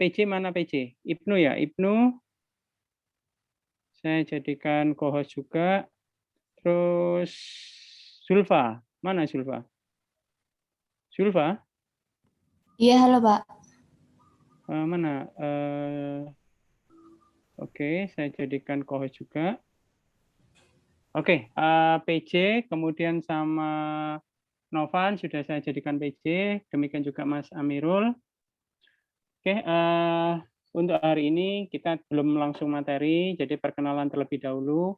PJ mana PJ? Ibnu ya, Ibnu. Saya jadikan co-host juga. Terus Zulfa, mana Zulfa? Zulfa? Iya, halo Pak. Mana? Oke, saya jadikan co-host juga. Oke, PJ, kemudian sama Novan sudah saya jadikan PJ, demikian juga Mas Amirul. Oke, untuk hari ini kita belum langsung materi, jadi perkenalan terlebih dahulu.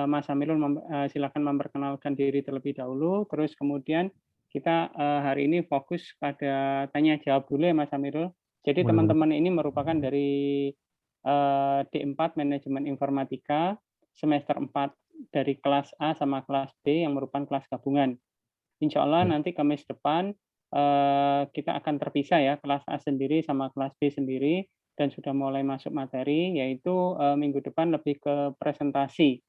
Mas Amirul silakan memperkenalkan diri terlebih dahulu, terus kemudian kita hari ini fokus pada tanya jawab dulu ya Mas Amirul. Jadi teman-teman ini merupakan dari D4 Manajemen Informatika semester 4 dari kelas A sama kelas B yang merupakan kelas gabungan. Insya Allah nanti Kamis depan kita akan terpisah ya, kelas A sendiri sama kelas B sendiri, dan sudah mulai masuk materi, yaitu minggu depan lebih ke presentasi.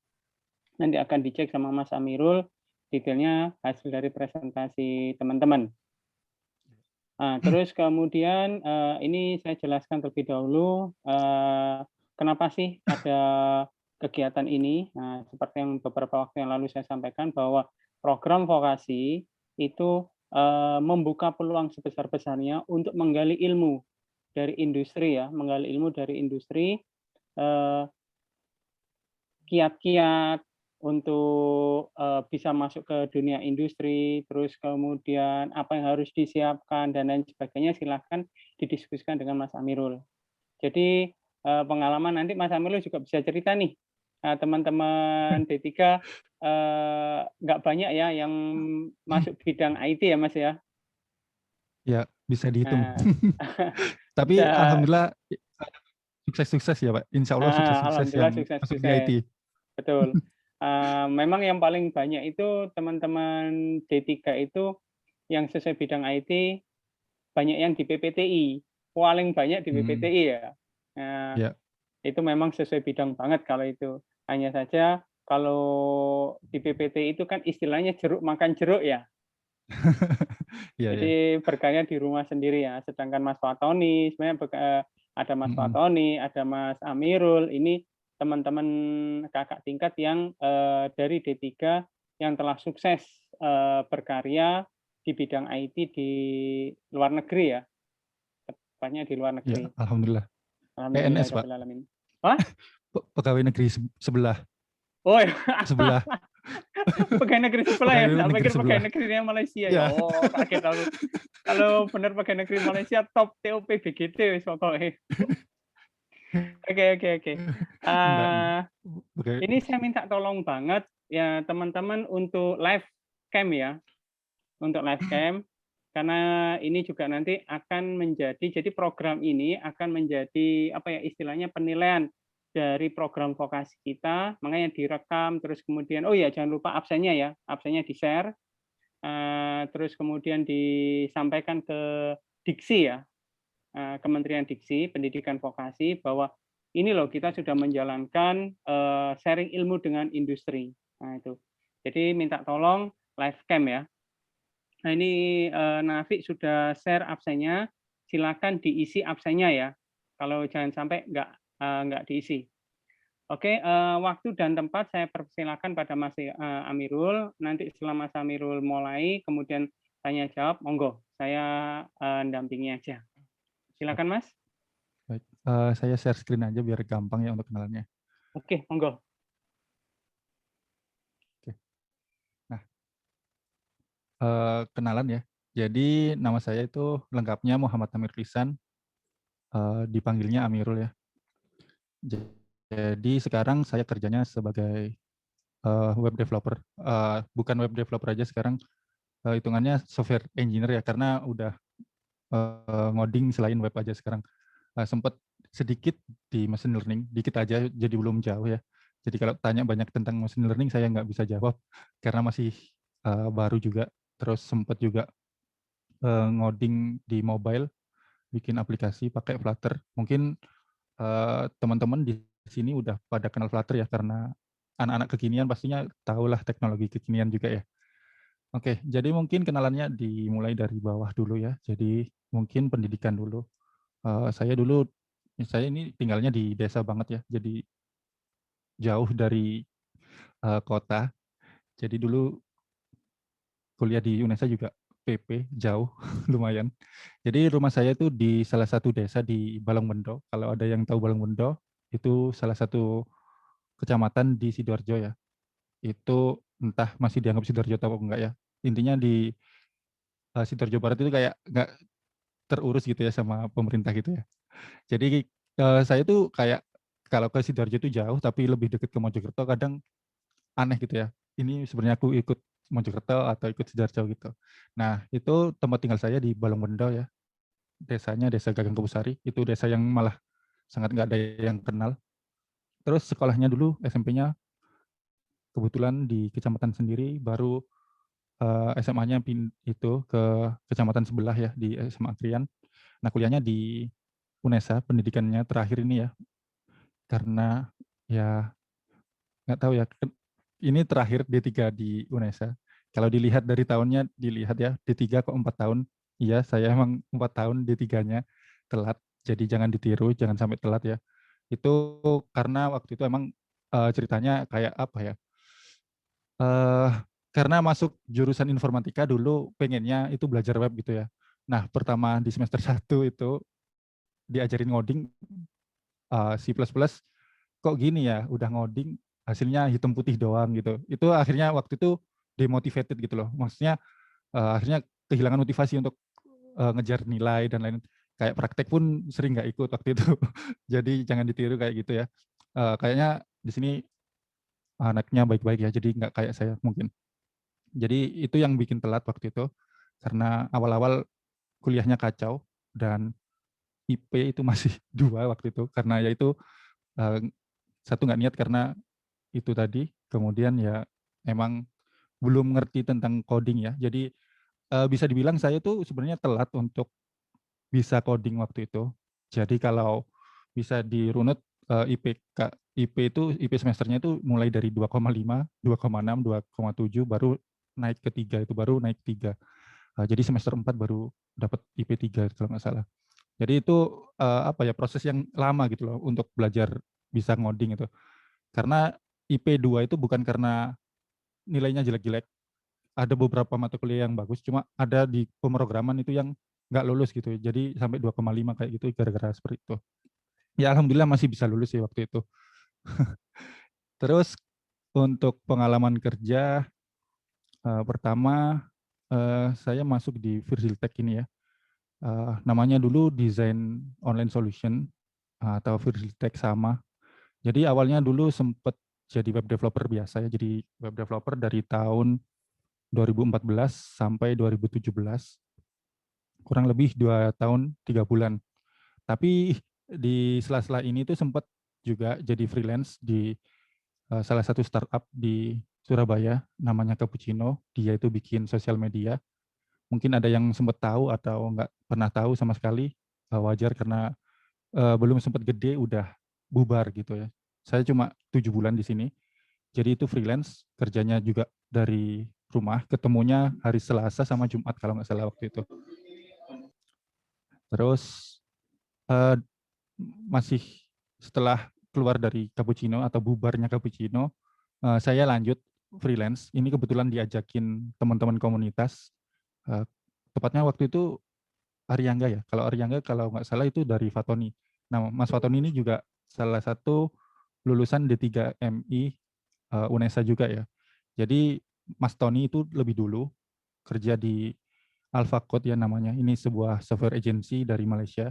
Nanti akan dicek sama Mas Amirul detailnya hasil dari presentasi teman-teman. Nah, terus kemudian ini saya jelaskan terlebih dahulu kenapa sih ada kegiatan ini. Nah, seperti yang beberapa waktu yang lalu saya sampaikan bahwa program vokasi itu membuka peluang sebesar-besarnya untuk menggali ilmu dari industri ya, menggali ilmu dari industri, kiat-kiat untuk bisa masuk ke dunia industri, terus kemudian apa yang harus disiapkan dan lain sebagainya, silahkan didiskusikan dengan Mas Amirul. Jadi pengalaman nanti Mas Amirul juga bisa cerita nih, teman-teman D3 nggak banyak ya yang masuk bidang IT ya Mas ya. Ya, bisa dihitung. Nah, Tapi bisa, alhamdulillah sukses-sukses ya Pak. Insya Allah sukses-sukses alhamdulillah yang masuk sukses-sukses. di IT. Betul. Memang yang paling banyak itu teman-teman D3 itu yang sesuai bidang IT, banyak yang di PPTI. Paling banyak di PPTI ya. Nah, Ya. itu memang sesuai bidang banget kalau itu. Hanya saja kalau di PPTI itu kan istilahnya jeruk makan jeruk ya. Jadi berkarya di rumah sendiri ya. Sedangkan Mas Fatoni, sebenarnya ada Mas Fatoni, ada Mas Amirul, ini teman-teman kakak tingkat yang dari D3 yang telah sukses berkarya di bidang IT di luar negeri ya. Tepatnya di luar negeri. Ya, alhamdulillah. Alhamdulillah. PNS, Pak. Wah? Pegawai negeri sebelah. Oh ya. Sebelah. Pegawai negeri sebelah ya? Tak pikir sebelah. pegawai negeri Malaysia ya. Oh, kaget aku. Kalau benar pegawai negeri Malaysia top TOP BGT pokoknya. Oke. Ini saya minta tolong banget ya teman-teman untuk live cam ya. Untuk live cam karena ini juga nanti akan menjadi, jadi program ini akan menjadi apa ya istilahnya penilaian dari program vokasi kita, makanya direkam, terus kemudian oh ya jangan lupa absennya ya, absennya di-share, terus kemudian disampaikan ke Diksi ya, Kementerian Diksi Pendidikan Vokasi bahwa ini loh kita sudah menjalankan sharing ilmu dengan industri. Nah itu, jadi minta tolong live cam ya. Nah ini Nafi sudah share absennya, silakan diisi absennya ya. Kalau jangan sampai nggak diisi. Oke, waktu dan tempat saya persilakan pada Mas Amirul. Nanti setelah Mas Amirul mulai, kemudian tanya jawab, monggo. Saya dampingi aja. Silakan Mas. Baik, saya share screen aja biar gampang ya untuk kenalannya. Oke, monggo. Kenalan ya. Jadi nama saya itu lengkapnya Muhammad Amir Lisan, dipanggilnya Amirul ya. Jadi sekarang saya kerjanya sebagai web developer, bukan web developer aja sekarang, hitungannya software engineer ya, karena udah ngoding selain web aja sekarang. Sempat sedikit di machine learning, dikit aja, jadi belum jauh ya. Jadi kalau tanya banyak tentang machine learning saya nggak bisa jawab karena masih baru juga. Terus sempat juga ngoding di mobile, bikin aplikasi pakai Flutter. Mungkin teman-teman di sini udah pada kenal Flutter ya, karena anak-anak kekinian pastinya tahulah teknologi kekinian juga ya. Oke, jadi mungkin kenalannya dimulai dari bawah dulu ya. Jadi mungkin pendidikan dulu. Saya ini tinggalnya di desa banget ya, jadi jauh dari kota. Jadi dulu kuliah di UNESA juga PP, jauh lumayan. Jadi rumah saya itu di salah satu desa di Balongbendo. Kalau ada yang tahu Balongbendo, itu salah satu kecamatan di Sidoarjo ya. Itu entah masih dianggap Sidoarjo atau enggak ya. Intinya di Sidoarjo Barat itu kayak nggak terurus gitu ya sama pemerintah gitu ya. Jadi saya tuh kayak kalau ke Sidoarjo itu jauh tapi lebih dekat ke Mojokerto kadang aneh gitu ya. Ini sebenarnya aku ikut Mojokerto atau ikut Sidoarjo gitu. Nah, itu tempat tinggal saya di Balongbendo ya. Desanya Desa Gagang Kebusari. Itu desa yang malah sangat nggak ada yang kenal. Terus sekolahnya dulu SMP-nya kebetulan di kecamatan sendiri, baru SMA-nya itu ke kecamatan sebelah ya di SMA Krian. Nah, kuliahnya di UNESA, pendidikannya terakhir ini ya. Karena ya nggak tahu ya, ini terakhir D3 di UNESA. Kalau dilihat dari tahunnya, dilihat ya, D3 kok 4 tahun. Iya, saya emang 4 tahun D3-nya telat. Jadi jangan ditiru, jangan sampai telat ya. Itu karena waktu itu emang ceritanya kayak apa ya, eh karena masuk jurusan informatika dulu pengennya itu belajar web gitu ya. Nah, pertama di semester 1 itu diajarin ngoding C++, kok gini ya, udah ngoding hasilnya hitam putih doang gitu. Itu akhirnya waktu itu demotivated gitu loh. Maksudnya akhirnya kehilangan motivasi untuk ngejar nilai dan lain. Kayak praktek pun sering nggak ikut waktu itu. Jadi jangan ditiru kayak gitu ya. Kayaknya di sini anaknya baik-baik ya, jadi nggak kayak saya mungkin. Jadi itu yang bikin telat waktu itu, karena awal-awal kuliahnya kacau dan IP itu masih 2 waktu itu, karena ya itu satu nggak niat karena itu tadi, kemudian ya emang belum ngerti tentang coding ya. Jadi bisa dibilang saya tuh sebenarnya telat untuk bisa coding waktu itu. Jadi kalau bisa dirunut IP semesternya itu mulai dari 2,5, 2,6, 2,7 baru naik ke 3, itu baru naik 3. Jadi semester 4 baru dapat IP 3 kalau nggak salah. Jadi itu apa ya, proses yang lama gitu loh untuk belajar bisa ngoding itu. Karena IP 2 itu bukan karena nilainya jelek-jelek, ada beberapa mata kuliah yang bagus, cuma ada di pemrograman itu yang nggak lulus gitu. Jadi sampai 2,5 kayak gitu gara-gara seperti itu. Ya alhamdulillah masih bisa lulus sih waktu itu. Terus untuk pengalaman kerja, pertama saya masuk di Virgiltech ini ya. Namanya dulu Design Online Solution atau Virgiltech sama. Jadi awalnya dulu sempat jadi web developer biasa ya. Jadi web developer dari tahun 2014 sampai 2017. Kurang lebih 2 tahun 3 bulan. Tapi di sela-sela ini tuh sempat juga jadi freelance di salah satu startup di Surabaya, namanya Cappuccino. Dia itu bikin sosial media. Mungkin ada yang sempat tahu atau nggak pernah tahu sama sekali, wajar karena belum sempat gede udah bubar gitu ya. Saya cuma 7 bulan di sini. Jadi itu freelance, kerjanya juga dari rumah, ketemunya hari Selasa sama Jumat kalau nggak salah waktu itu. Terus eh, masih setelah keluar dari Cappuccino atau bubarnya Cappuccino, saya lanjut freelance. Ini kebetulan diajakin teman-teman komunitas. Tepatnya waktu itu Aryangga ya. Kalau Aryangga kalau nggak salah itu dari Fatoni. Nah, Mas Fatoni ini juga salah satu lulusan D3 MI UNESA juga ya. Jadi Mas Tony itu lebih dulu kerja di Alpha Code ya namanya. Ini sebuah software agency dari Malaysia.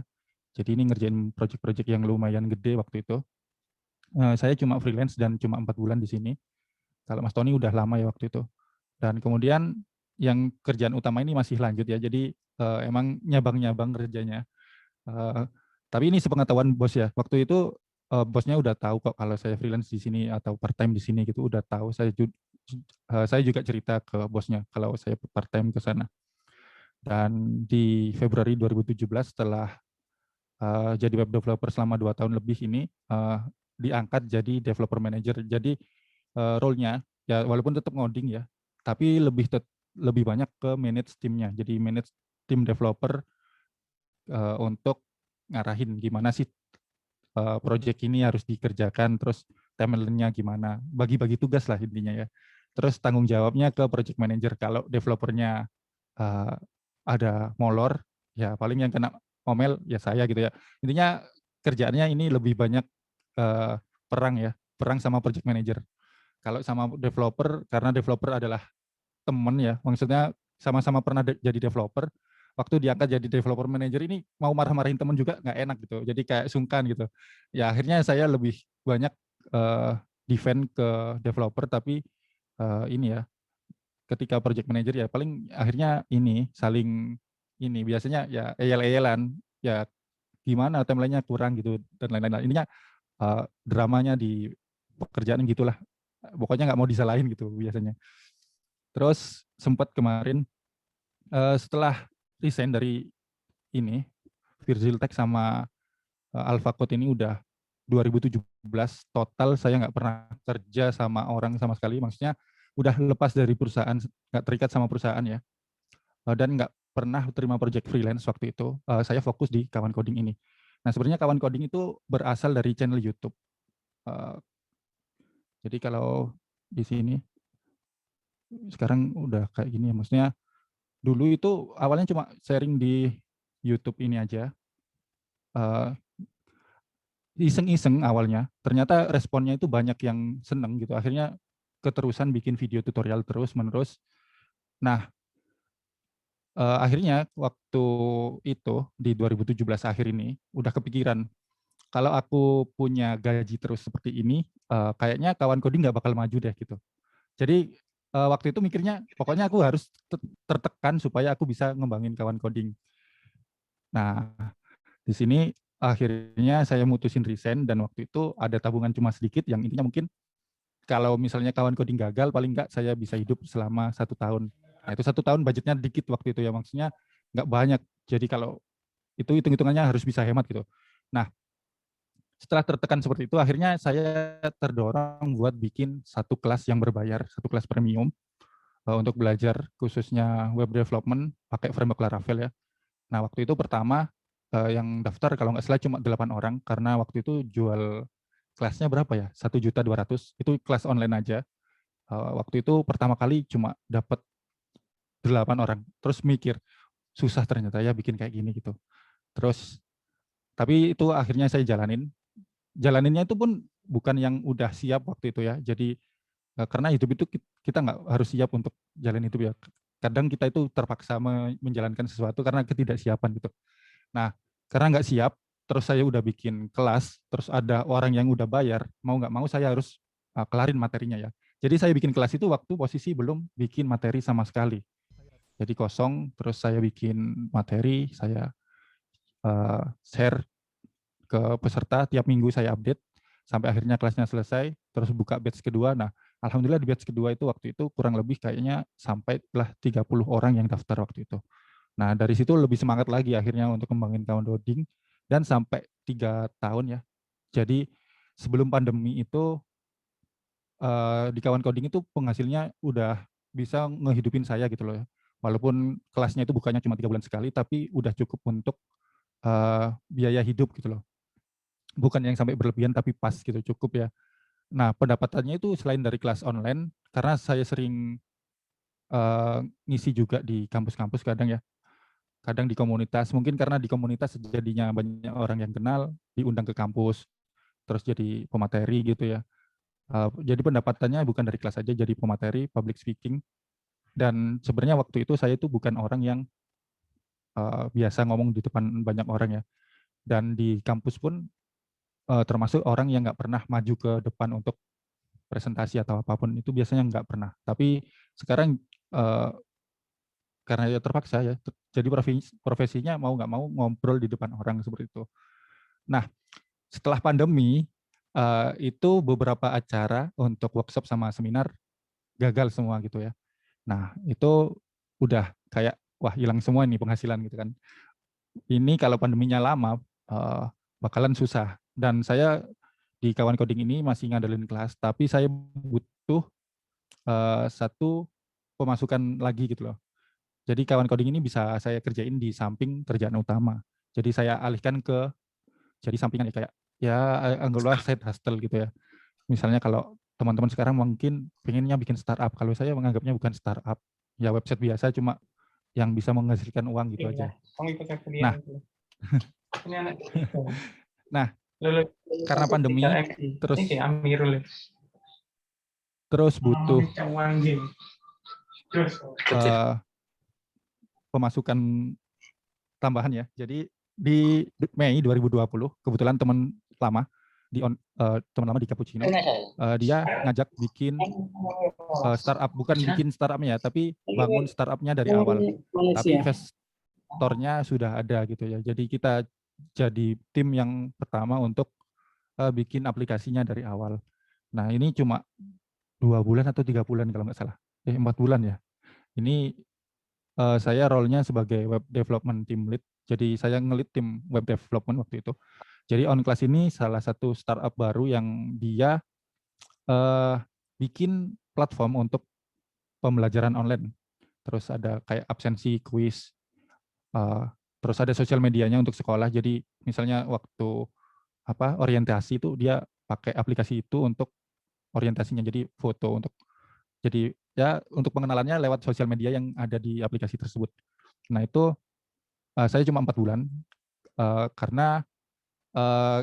Jadi ini ngerjain project-project yang lumayan gede waktu itu. Saya cuma freelance dan cuma 4 bulan di sini. Kalau Mas Tony udah lama ya waktu itu. Dan kemudian yang kerjaan utama ini masih lanjut ya. Jadi emang nyabang-nyabang kerjanya. Tapi ini sepengetahuan bos ya. Waktu itu bosnya udah tahu kok kalau saya freelance di sini atau part time di sini gitu, udah tahu. Saya juga cerita ke bosnya kalau saya part time ke sana. Dan di Februari 2017 setelah jadi web developer selama 2 tahun lebih ini, diangkat jadi developer manager. Jadi role-nya ya walaupun tetap ngoding ya, tapi lebih banyak ke manage timnya. Jadi manage tim developer untuk ngarahin gimana sih project ini harus dikerjakan, terus timeline-nya gimana, bagi-bagi tugas lah intinya ya. Terus tanggung jawabnya ke project manager. Kalau developernya ada molor, ya paling yang kena ngomel ya saya gitu ya. Intinya kerjaannya ini lebih banyak perang sama project manager. Kalau sama developer, karena developer adalah temen ya, maksudnya sama-sama pernah jadi developer, waktu diangkat jadi developer manager ini mau marah-marahin temen juga nggak enak gitu, jadi kayak sungkan gitu. Ya akhirnya saya lebih banyak defend ke developer, tapi ini ya, ketika project manager ya paling akhirnya ini saling ini biasanya ya eyel-eyelan, ya gimana timeline-nya kurang gitu dan lain-lain. Ininya dramanya di pekerjaan gitulah, pokoknya nggak mau disalahin gitu biasanya. Terus sempat kemarin setelah resign dari ini Virgil Tech sama AlphaCode ini udah 2017 total saya nggak pernah kerja sama orang sama sekali, maksudnya udah lepas dari perusahaan, nggak terikat sama perusahaan ya, dan nggak pernah terima project freelance waktu itu. Saya fokus di kawan coding ini. Nah sebenarnya kawan coding itu berasal dari channel YouTube. Jadi kalau di sini sekarang udah kayak gini ya, maksudnya dulu itu awalnya cuma sharing di YouTube ini aja, iseng-iseng awalnya, ternyata responnya itu banyak yang seneng gitu, akhirnya keterusan bikin video tutorial terus menerus. Nah akhirnya waktu itu di 2017 akhir ini udah kepikiran, kalau aku punya gaji terus seperti ini, kayaknya kawan coding nggak bakal maju deh gitu. Jadi waktu itu mikirnya pokoknya aku harus tertekan supaya aku bisa ngembangin kawan coding. Nah di sini akhirnya saya mutusin resign, dan waktu itu ada tabungan cuma sedikit yang intinya mungkin kalau misalnya kawan coding gagal paling nggak saya bisa hidup selama 1 tahun. Nah itu 1 tahun budgetnya dikit waktu itu ya, maksudnya nggak banyak. Jadi kalau itu hitung-hitungannya harus bisa hemat gitu. Nah setelah tertekan seperti itu akhirnya saya terdorong buat bikin satu kelas yang berbayar, satu kelas premium untuk belajar khususnya web development pakai framework Laravel ya. Nah waktu itu pertama yang daftar kalau nggak salah cuma 8 orang, karena waktu itu jual kelasnya berapa ya, 1.200.000, itu kelas online aja. Waktu itu pertama kali cuma dapat 8 orang, terus mikir susah ternyata ya bikin kayak gini gitu. Terus tapi itu akhirnya saya jalaninnya itu pun bukan yang udah siap waktu itu ya. Jadi karena hidup itu kita nggak harus siap untuk jalan hidup ya. Kadang kita itu terpaksa menjalankan sesuatu karena ketidaksiapan gitu. Nah, karena nggak siap, terus saya udah bikin kelas, terus ada orang yang udah bayar, mau nggak mau saya harus kelarin materinya ya. Jadi saya bikin kelas itu waktu posisi belum bikin materi sama sekali. Jadi kosong, terus saya bikin materi, saya share ke peserta, tiap minggu saya update, sampai akhirnya kelasnya selesai, terus buka batch kedua. Nah, alhamdulillah di batch kedua itu waktu itu kurang lebih kayaknya sampailah 30 orang yang daftar waktu itu. Nah, dari situ lebih semangat lagi akhirnya untuk kembangin kawan coding, dan sampai 3 tahun ya. Jadi sebelum pandemi itu di kawan coding itu penghasilnya udah bisa ngehidupin saya gitu loh ya. Walaupun kelasnya itu bukannya cuma 3 bulan sekali, tapi udah cukup untuk biaya hidup gitu loh. Bukan yang sampai berlebihan, tapi pas gitu, cukup ya. Nah, pendapatannya itu selain dari kelas online, karena saya sering ngisi juga di kampus-kampus kadang ya, kadang di komunitas, mungkin karena di komunitas jadinya banyak orang yang kenal, diundang ke kampus, terus jadi pemateri gitu ya. Jadi pendapatannya bukan dari kelas aja, jadi pemateri, public speaking. Dan sebenarnya waktu itu saya itu bukan orang yang biasa ngomong di depan banyak orang ya. Dan di kampus pun termasuk orang yang nggak pernah maju ke depan untuk presentasi atau apapun, itu biasanya nggak pernah. Tapi sekarang karena ya terpaksa ya, jadi profesinya mau nggak mau ngobrol di depan orang seperti itu. Nah, setelah pandemi, itu beberapa acara untuk workshop sama seminar gagal semua gitu ya. Nah, itu udah kayak, wah hilang semua nih penghasilan gitu kan. Ini kalau pandeminya lama, bakalan susah. Dan saya di kawan coding ini masih ngandelin kelas, tapi saya butuh satu pemasukan lagi gitu loh. Jadi kawan coding ini bisa saya kerjain di samping kerjaan utama. Jadi saya alihkan ke jadi sampingan ya, kayak ya anggaplah side hustle gitu ya. Misalnya kalau teman-teman sekarang mungkin pengennya bikin startup, kalau saya menganggapnya bukan startup, ya website biasa cuma yang bisa menghasilkan uang gitu aja. Nah, nah karena pandemi terus butuh pemasukan tambahan ya. Jadi di Mei 2020 kebetulan teman lama di Cappuccino dia ngajak bikin startup, bukan bikin startupnya tapi bangun startupnya dari awal. Tapi investornya sudah ada gitu ya. Jadi kita jadi tim yang pertama untuk bikin aplikasinya dari awal. Nah ini cuma 2 bulan atau 3 bulan kalau nggak salah. 4 bulan ya. Ini saya role-nya sebagai web development team lead. Jadi saya ngelit tim web development waktu itu. Jadi OnClass ini salah satu startup baru yang dia bikin platform untuk pembelajaran online. Terus ada kayak absensi quiz, terus ada sosial medianya untuk sekolah. Jadi misalnya waktu orientasi itu dia pakai aplikasi itu untuk orientasinya, jadi foto untuk jadi ya untuk pengenalannya lewat sosial media yang ada di aplikasi tersebut. Nah itu saya cuma 4 bulan karena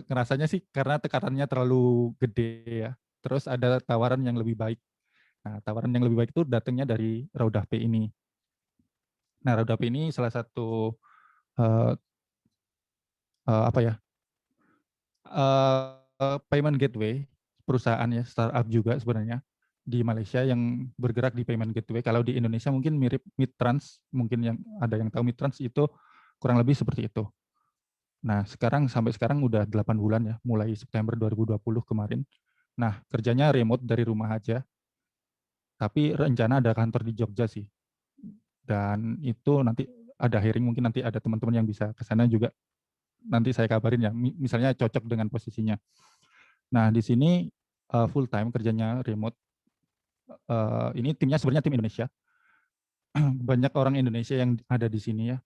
ngerasanya sih karena tekanannya terlalu gede ya. Terus ada tawaran yang lebih baik. Nah tawaran yang lebih baik itu datangnya dari Raudah.p ini. Nah Raudah.p ini salah satu payment gateway perusahaan ya, startup juga sebenarnya di Malaysia yang bergerak di payment gateway. Kalau di Indonesia mungkin mirip Midtrans, mungkin yang ada yang tahu Midtrans itu kurang lebih seperti itu. Nah, sampai sekarang udah 8 bulan ya, mulai September 2020 kemarin. Nah, kerjanya remote dari rumah aja. Tapi rencana ada kantor di Jogja sih. Dan itu nanti ada hiring, mungkin nanti ada teman-teman yang bisa ke sana juga. Nanti saya kabarin ya, misalnya cocok dengan posisinya. Nah, di sini full time kerjanya remote. Ini timnya sebenarnya tim Indonesia. Banyak orang Indonesia yang ada di sini ya.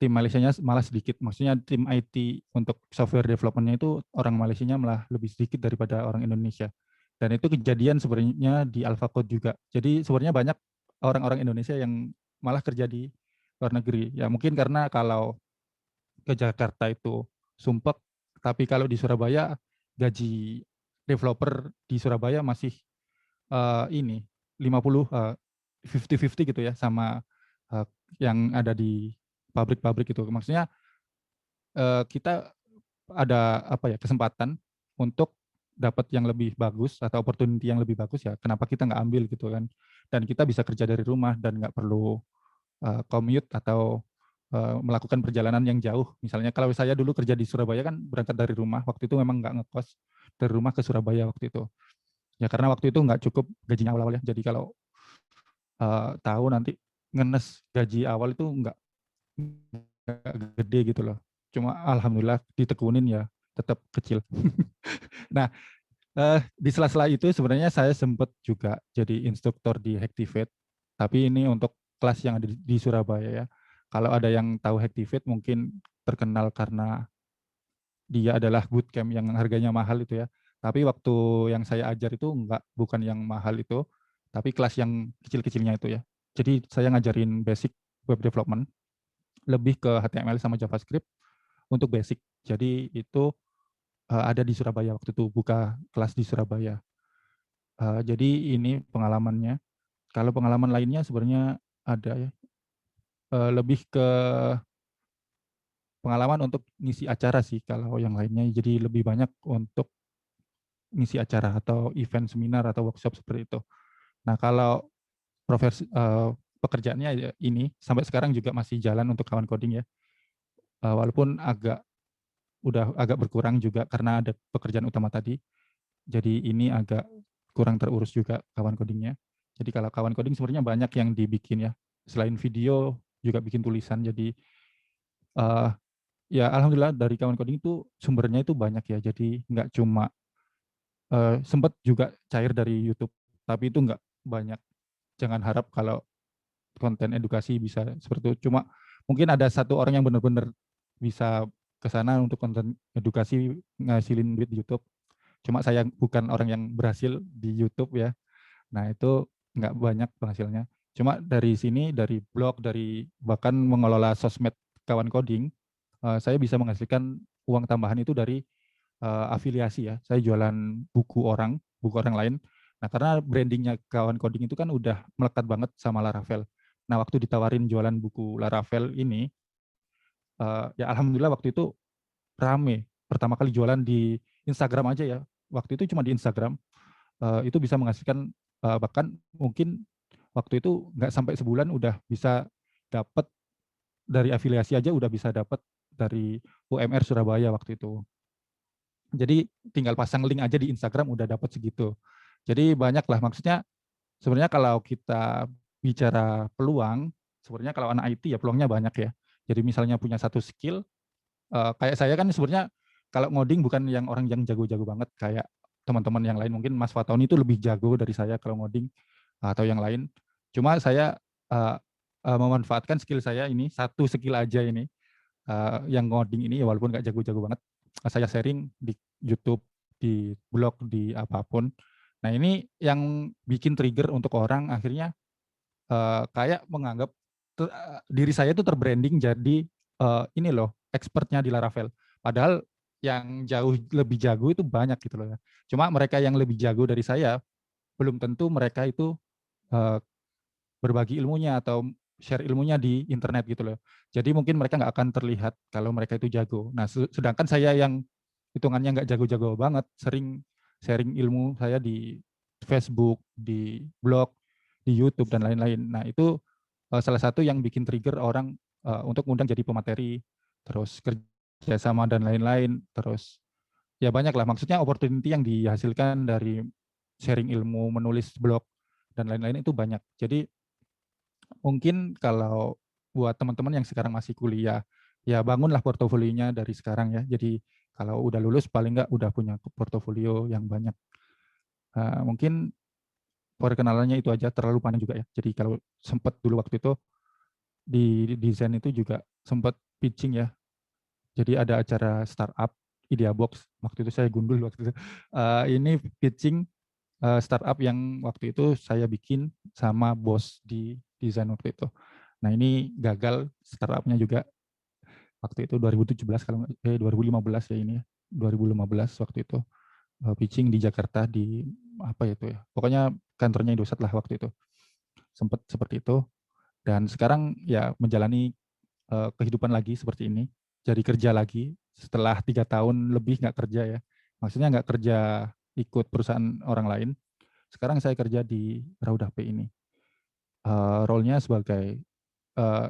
Tim Malaysianya malah sedikit. Maksudnya tim IT untuk software development-nya itu orang Malaysianya malah lebih sedikit daripada orang Indonesia. Dan itu kejadian sebenarnya di AlphaCode juga. Jadi sebenarnya banyak orang-orang Indonesia yang malah kerja di luar negeri. Ya mungkin karena kalau ke Jakarta itu sumpek, tapi kalau di Surabaya gaji developer di Surabaya masih ini 50 gitu ya sama yang ada di pabrik-pabrik itu. Maksudnya kita ada kesempatan untuk dapat yang lebih bagus atau opportunity yang lebih bagus ya. Kenapa kita nggak ambil gitu kan? Dan kita bisa kerja dari rumah dan nggak perlu commute atau melakukan perjalanan yang jauh. Misalnya kalau saya dulu kerja di Surabaya kan berangkat dari rumah. Waktu itu memang nggak ngekos dari rumah ke Surabaya waktu itu. Ya karena waktu itu nggak cukup gajinya awal-awal ya. Jadi kalau tahu nanti ngenes gaji awal itu nggak gede gitu loh. Cuma alhamdulillah ditekunin ya tetap kecil. Nah di sela-sela itu sebenarnya saya sempat juga jadi instruktur di Hacktivate. Tapi ini untuk kelas yang ada di Surabaya ya. Kalau ada yang tahu Hacktivate mungkin terkenal karena dia adalah bootcamp yang harganya mahal itu ya. Tapi waktu yang saya ajar itu bukan yang mahal itu, tapi kelas yang kecil-kecilnya itu ya. Jadi saya ngajarin basic web development, lebih ke HTML sama JavaScript untuk basic. Jadi itu ada di Surabaya waktu itu, buka kelas di Surabaya. Jadi ini pengalamannya. Kalau pengalaman lainnya sebenarnya ada ya, lebih ke pengalaman untuk ngisi acara sih kalau yang lainnya. Jadi lebih banyak untuk ngisi acara atau event seminar atau workshop seperti itu. Nah kalau pekerjaannya ini sampai sekarang juga masih jalan untuk kawan coding ya. Walaupun udah agak berkurang juga karena ada pekerjaan utama tadi. Jadi ini agak kurang terurus juga kawan codingnya. Jadi kalau kawan coding sebenarnya banyak yang dibikin ya. Selain video juga bikin tulisan. Jadi ya alhamdulillah dari kawan coding itu sumbernya itu banyak ya. Jadi nggak cuma sempat juga cair dari YouTube, tapi itu nggak banyak. Jangan harap kalau konten edukasi bisa seperti itu. Cuma mungkin ada satu orang yang benar-benar bisa ke sana untuk konten edukasi ngasilin duit di YouTube. Cuma saya bukan orang yang berhasil di YouTube ya. Nah itu nggak banyak penghasilannya. Cuma dari sini, dari blog, dari bahkan mengelola sosmed kawan coding, saya bisa menghasilkan uang tambahan itu dari afiliasi ya. Saya jualan buku orang lain. Nah karena brandingnya kawan coding itu kan udah melekat banget sama Laravel. Nah waktu ditawarin jualan buku Laravel ini, ya alhamdulillah waktu itu rame. Pertama kali jualan di Instagram aja ya. Waktu itu cuma di Instagram, itu bisa menghasilkan bahkan mungkin waktu itu nggak sampai sebulan udah bisa dapat dari afiliasi aja udah bisa dapat dari UMR Surabaya waktu itu. Jadi tinggal pasang link aja di Instagram udah dapat segitu. Jadi banyak lah, maksudnya sebenarnya kalau kita bicara peluang, sebenarnya kalau anak IT ya peluangnya banyak ya. Jadi misalnya punya satu skill, kayak saya kan sebenarnya kalau ngoding bukan yang orang yang jago-jago banget kayak teman-teman yang lain. Mungkin Mas Fatoni itu lebih jago dari saya kalau ngoding atau yang lain. Cuma saya memanfaatkan skill saya ini, satu skill aja ini, yang ngoding ini, ya walaupun nggak jago-jago banget, saya sharing di YouTube, di blog, di apapun. Nah ini yang bikin trigger untuk orang akhirnya kayak menganggap diri saya itu terbranding jadi ini loh, expertnya di Laravel. Padahal yang jauh lebih jago itu banyak gitu loh ya. Cuma mereka yang lebih jago dari saya, belum tentu mereka itu berbagi ilmunya atau share ilmunya di internet gitu loh. Jadi mungkin mereka nggak akan terlihat kalau mereka itu jago. Nah, sedangkan saya yang hitungannya nggak jago-jago banget, sering sharing ilmu saya di Facebook, di blog, di YouTube dan lain-lain. Nah, itu salah satu yang bikin trigger orang untuk ngundang jadi pemateri, terus kerjasama dan lain-lain, terus ya banyak lah. Maksudnya opportunity yang dihasilkan dari sharing ilmu, menulis blog dan lain-lain itu banyak. Jadi mungkin kalau buat teman-teman yang sekarang masih kuliah, ya bangunlah portofolionya dari sekarang ya. Jadi kalau udah lulus paling nggak udah punya portofolio yang banyak. Mungkin perkenalannya itu aja, terlalu panjang juga ya. Jadi kalau sempat dulu waktu itu di desain itu juga sempat pitching ya. Jadi ada acara startup Idea Box, waktu itu saya gundul waktu itu. Ini pitching startup yang waktu itu saya bikin sama bos di desain waktu itu. Nah ini gagal startupnya juga waktu itu 2017 kalau 2015 ya ini ya, 2015 waktu itu pitching di Jakarta di apa itu ya, pokoknya kantornya Indosat lah waktu itu, sempat seperti itu. Dan sekarang ya menjalani kehidupan lagi seperti ini, jadi kerja lagi setelah 3 tahun lebih nggak kerja ya, maksudnya nggak kerja ikut perusahaan orang lain. Sekarang saya kerja di Raudah P ini. Role-nya sebagai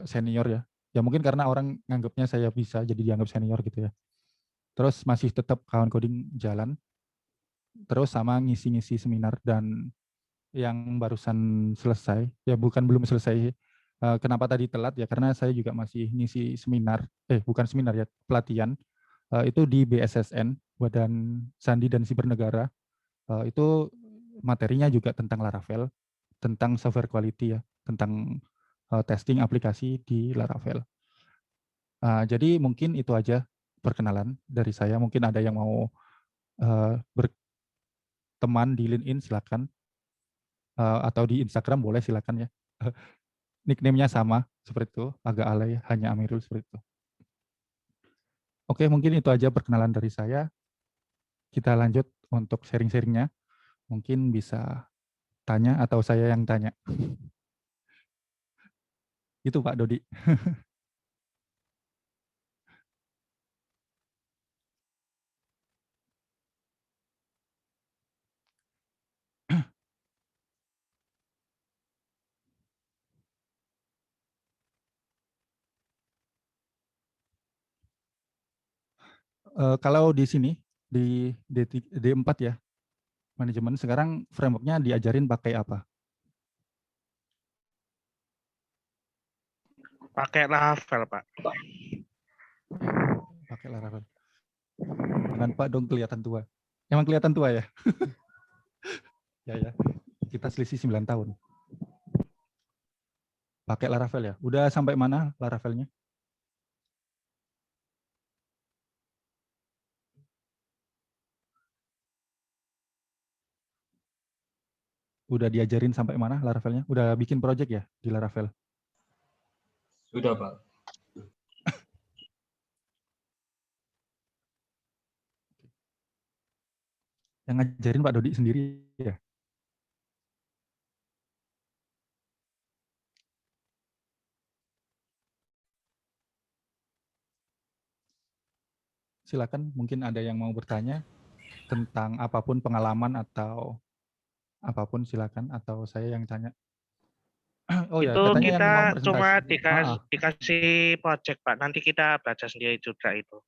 senior ya. Ya mungkin karena orang nganggapnya saya bisa jadi dianggap senior gitu ya. Terus masih tetap kawan coding jalan. Terus sama ngisi-ngisi seminar dan yang barusan selesai, ya bukan belum selesai. Kenapa tadi telat ya karena saya juga masih ngisi seminar, bukan seminar ya, pelatihan. Itu di BSSN, Badan Sandi dan Sibernegara. Itu materinya juga tentang Laravel, tentang software quality ya, tentang testing aplikasi di Laravel. Jadi mungkin itu aja perkenalan dari saya. Mungkin ada yang mau berteman di LinkedIn silakan, atau di Instagram boleh silakan ya. Nickname-nya sama seperti itu, agak alay, hanya Amirul seperti itu. Oke, mungkin itu aja perkenalan dari saya. Kita lanjut untuk sharing-sharingnya. Mungkin bisa tanya atau saya yang tanya. Itu Pak Dodi. Kalau di sini, di D4 ya, manajemen, sekarang framework-nya diajarin pakai apa? Pakai Laravel, Pak. Pakai Laravel. Jangan Pak dong kelihatan tua. Emang kelihatan tua ya? Ya. Kita selisih 9 tahun. Pakai Laravel ya? Udah sampai mana Laravelnya? Udah diajarin sampai mana Laravelnya? Udah bikin project ya di Laravel? Sudah, Pak. Yang ngajarin Pak Dodi sendiri ya? Silakan, mungkin ada yang mau bertanya tentang apapun pengalaman atau apapun, silakan, atau saya yang tanya. Oh ya, Itu katanya yang mau kita cuma presentasi. dikasih project, Pak. Nanti kita baca sendiri juga itu.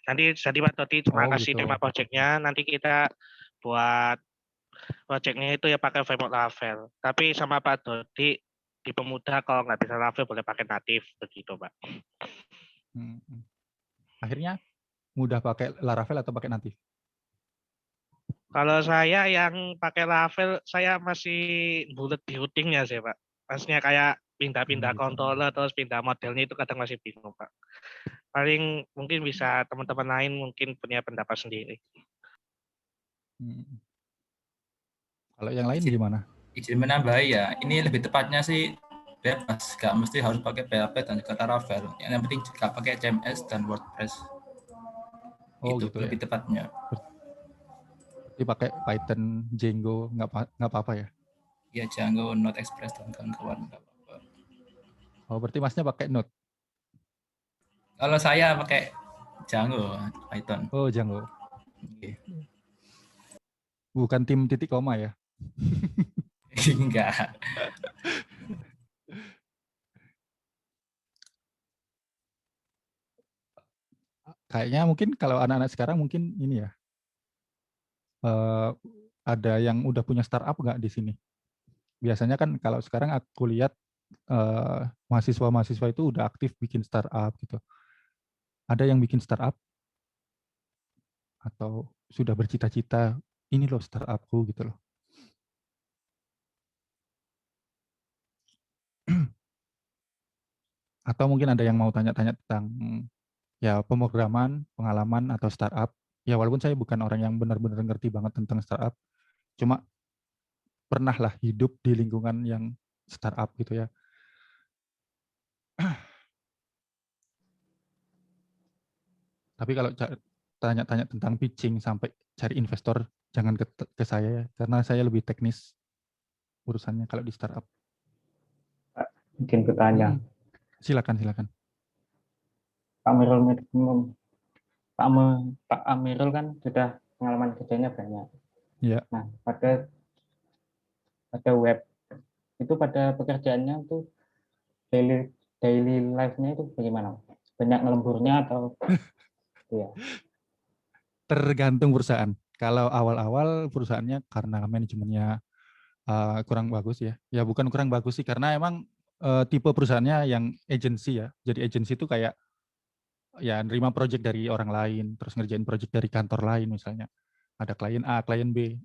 Nanti jadi Pak Dodi cuma Oh, kasih gitu. tema projectnya, nanti kita buat projectnya itu ya pakai framework Laravel. Tapi sama Pak Dodi di pemuda kalau nggak bisa Laravel boleh pakai native begitu, Pak. Akhirnya mudah pakai Laravel atau pakai native? Kalau saya yang pakai Laravel, saya masih bulat di routingnya sih, Pak. Maksudnya kayak pindah-pindah Gitu. controller terus pindah modelnya itu kadang masih bingung, Pak. Paling mungkin bisa teman-teman lain mungkin punya pendapat sendiri. Kalau yang lain gimana? Izin menambah ya, ini lebih tepatnya sih bebas, nggak mesti harus pakai PHP dan juga Laravel. Yang penting juga pakai CMS dan WordPress. Oh, itu gitu lebih ya. tepatnya. Berarti pakai Python, Django, nggak apa-apa ya? Ya Django, Node Express dan kawan-kawan nggak apa-apa. Oh, berarti masnya pakai Node? Kalau saya pakai Django, Python. Oh, Django. Okay. Bukan tim titik koma ya? Enggak. Kayaknya mungkin kalau anak-anak sekarang mungkin ini ya, ada yang udah punya startup nggak di sini? Biasanya kan kalau sekarang aku lihat mahasiswa-mahasiswa itu udah aktif bikin startup gitu. Ada yang bikin startup? Atau sudah bercita-cita, ini loh startupku gitu loh. Atau mungkin ada yang mau tanya-tanya tentang ya pemrograman, pengalaman atau startup. Ya walaupun saya bukan orang yang benar-benar ngerti banget tentang startup, cuma pernah lah hidup di lingkungan yang startup gitu ya. Tapi kalau tanya-tanya tentang pitching sampai cari investor, jangan ke saya ya, karena saya lebih teknis urusannya kalau di startup. Mungkin bertanya. Silakan. Pak Amirul kan sudah pengalaman kerjanya banyak. Ya. Nah, pada web itu pada pekerjaannya itu daily life-nya itu bagaimana? Banyak ngelemburnya atau ya? Tergantung perusahaan. Kalau awal-awal perusahaannya karena manajemennya kurang bagus ya. Ya bukan kurang bagus sih, karena emang tipe perusahaannya yang agency ya. Jadi agency itu kayak ya nerima project dari orang lain, terus ngerjain project dari kantor lain misalnya. Ada klien A, klien B.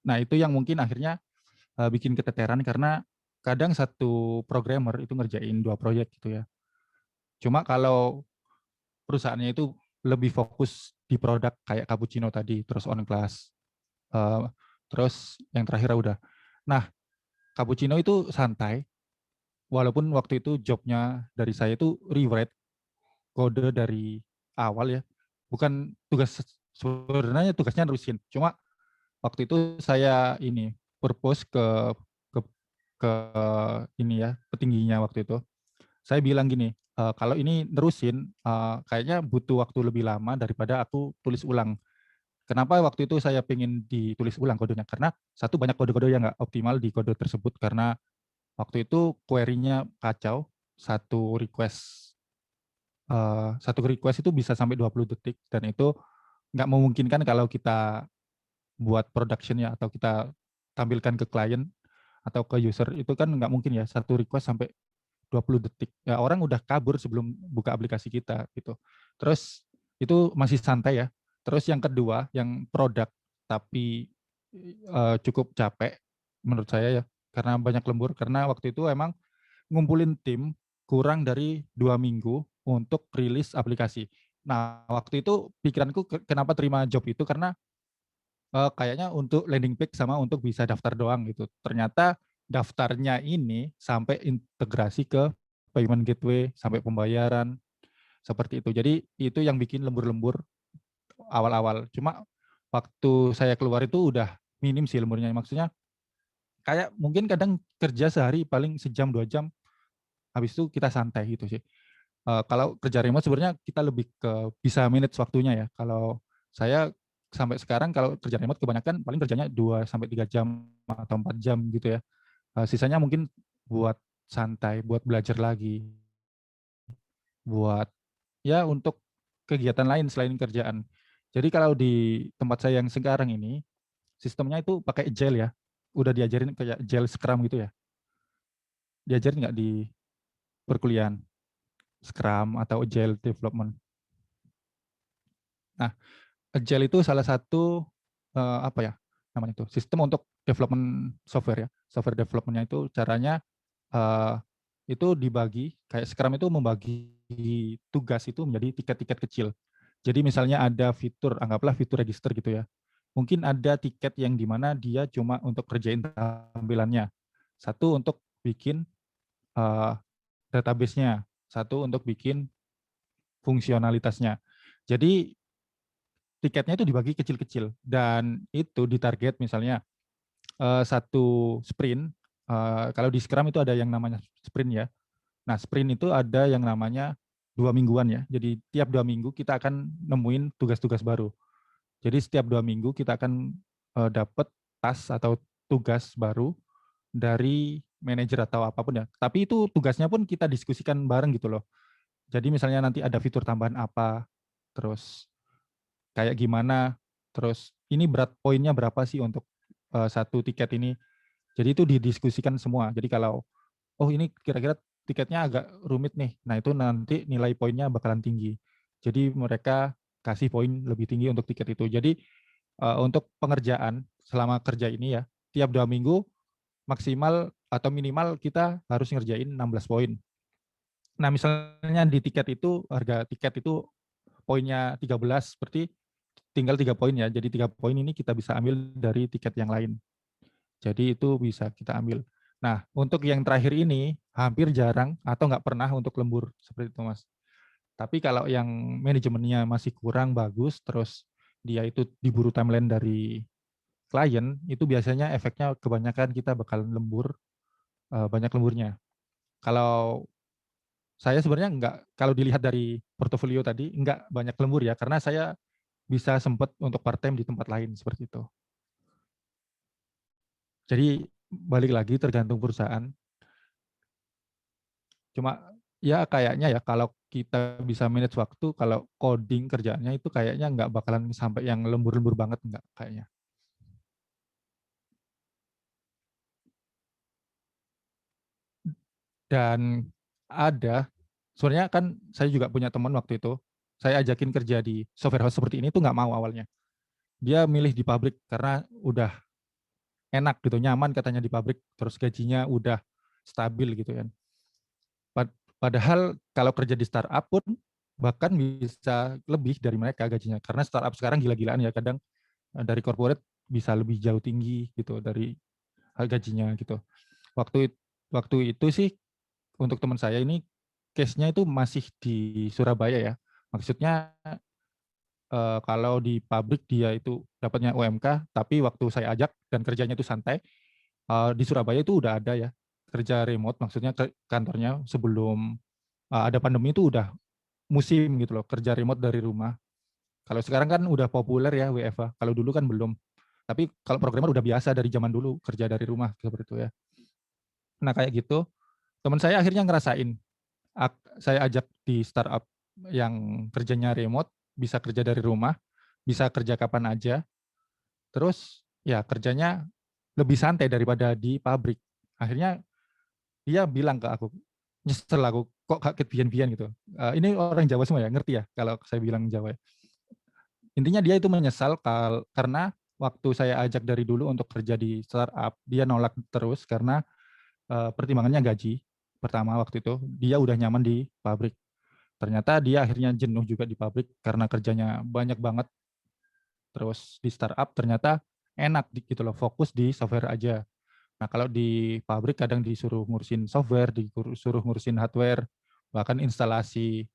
Nah itu yang mungkin akhirnya bikin keteteran karena kadang satu programmer itu ngerjain 2 project gitu ya. Cuma kalau perusahaannya itu lebih fokus di produk kayak Cappuccino tadi, terus on class, terus yang terakhir udah. Nah, Cappuccino itu santai, walaupun waktu itu jobnya dari saya itu rewrite kode dari awal ya, bukan tugas, sebenarnya tugasnya nerusin. Cuma waktu itu saya ini purpose ke ini ya, petingginya waktu itu. Saya bilang gini, kalau ini nerusin kayaknya butuh waktu lebih lama daripada aku tulis ulang. Kenapa waktu itu saya pengen ditulis ulang kodenya? Karena satu, banyak kode-kode yang nggak optimal di kode tersebut karena waktu itu query-nya kacau. Satu request itu bisa sampai 20 detik dan itu nggak memungkinkan kalau kita buat production-nya atau kita tampilkan ke klien atau ke user, itu kan nggak mungkin ya satu request sampai 20 detik. Ya orang udah kabur sebelum buka aplikasi kita gitu. Terus itu masih santai ya. Terus yang kedua, yang produk tapi cukup capek menurut saya ya, karena banyak lembur, karena waktu itu emang ngumpulin tim kurang dari 2 minggu untuk rilis aplikasi. Nah, waktu itu pikiranku kenapa terima job itu karena kayaknya untuk landing page sama untuk bisa daftar doang gitu. Ternyata daftarnya ini sampai integrasi ke payment gateway, sampai pembayaran, seperti itu. Jadi itu yang bikin lembur-lembur awal-awal. Cuma waktu saya keluar itu udah minim sih lemburnya. Maksudnya kayak mungkin kadang kerja sehari paling sejam 2 jam, habis itu kita santai gitu sih. Kalau kerja remote sebenarnya kita lebih ke bisa manage waktunya ya. Kalau saya sampai sekarang kalau kerja remote kebanyakan paling kerjanya 2 sampai 3 jam atau 4 jam gitu ya. Sisanya mungkin buat santai, buat belajar lagi, buat ya untuk kegiatan lain selain kerjaan. Jadi kalau di tempat saya yang sekarang ini, sistemnya itu pakai agile ya. Udah diajarin kayak agile Scrum gitu ya. Diajarin nggak di perkuliahan? Scrum atau agile development. Nah, agile itu salah satu apa ya namanya itu sistem untuk development software ya. Software developmentnya itu caranya itu dibagi kayak Scrum itu membagi tugas itu menjadi tiket-tiket kecil. Jadi misalnya ada fitur, anggaplah fitur register gitu ya. Mungkin ada tiket yang dimana dia cuma untuk kerjain tampilannya. Satu untuk bikin database-nya. Satu untuk bikin fungsionalitasnya. Jadi tiketnya itu dibagi kecil-kecil dan itu ditarget misalnya satu sprint. Kalau di Scrum itu ada yang namanya sprint ya. Nah sprint itu ada yang namanya 2 mingguan ya. Jadi tiap 2 minggu kita akan nemuin tugas-tugas baru. Jadi setiap 2 minggu kita akan dapat task atau tugas baru dari manajer atau apapun ya. Tapi itu tugasnya pun kita diskusikan bareng gitu loh. Jadi misalnya nanti ada fitur tambahan apa, terus kayak gimana, terus ini berat poinnya berapa sih untuk satu tiket ini. Jadi itu didiskusikan semua. Jadi kalau, oh ini kira-kira tiketnya agak rumit nih, nah itu nanti nilai poinnya bakalan tinggi. Jadi mereka kasih poin lebih tinggi untuk tiket itu. Jadi untuk pengerjaan selama kerja ini ya, tiap 2 minggu maksimal atau minimal kita harus ngerjain 16 poin. Nah misalnya di tiket itu, harga tiket itu poinnya 13, berarti tinggal 3 poin ya. Jadi 3 poin ini kita bisa ambil dari tiket yang lain. Jadi itu bisa kita ambil. Nah untuk yang terakhir ini hampir jarang atau nggak pernah untuk lembur seperti itu Mas. Tapi kalau yang manajemennya masih kurang bagus, terus dia itu diburu timeline dari klien, itu biasanya efeknya kebanyakan kita bakal lembur, banyak lemburnya. Kalau saya sebenarnya enggak, kalau dilihat dari portofolio tadi, enggak banyak lembur ya, karena saya bisa sempat untuk part time di tempat lain seperti itu. Jadi balik lagi tergantung perusahaan. Cuma ya kayaknya ya kalau kita bisa manage waktu, kalau coding kerjaannya itu kayaknya enggak bakalan sampai yang lembur-lembur banget, enggak kayaknya. Dan ada, sebenarnya kan saya juga punya teman waktu itu, saya ajakin kerja di software house seperti ini tuh nggak mau awalnya. Dia milih di pabrik karena udah enak gitu, nyaman katanya di pabrik, terus gajinya udah stabil gitu kan. Padahal kalau kerja di startup pun bahkan bisa lebih dari mereka gajinya, karena startup sekarang gila-gilaan ya, kadang dari corporate bisa lebih jauh tinggi gitu dari gajinya gitu. Waktu itu sih untuk teman saya ini case-nya itu masih di Surabaya ya. Maksudnya kalau di pabrik dia itu dapatnya UMK, tapi waktu saya ajak dan kerjanya itu santai, di Surabaya itu udah ada ya kerja remote, maksudnya kantornya sebelum ada pandemi itu udah musim gitu loh, kerja remote dari rumah. Kalau sekarang kan udah populer ya WFH, kalau dulu kan belum. Tapi kalau programmer udah biasa dari zaman dulu kerja dari rumah seperti itu ya. Nah kayak gitu, teman saya akhirnya ngerasain, saya ajak di startup yang kerjanya remote, bisa kerja dari rumah, bisa kerja kapan aja, terus ya kerjanya lebih santai daripada di pabrik. Akhirnya dia bilang ke aku, nyesel aku, kok gak kebian-bian gitu. Ini orang Jawa semua ya, ngerti ya kalau saya bilang Jawa ya. Intinya dia itu menyesal karena waktu saya ajak dari dulu untuk kerja di startup, dia nolak terus karena pertimbangannya gaji. Pertama waktu itu, dia udah nyaman di pabrik. Ternyata dia akhirnya jenuh juga di pabrik karena kerjanya banyak banget. terus di startup ternyata enak gitu loh, fokus di software aja. Nah, kalau di pabrik kadang disuruh ngurusin software, disuruh ngurusin hardware, bahkan instalasi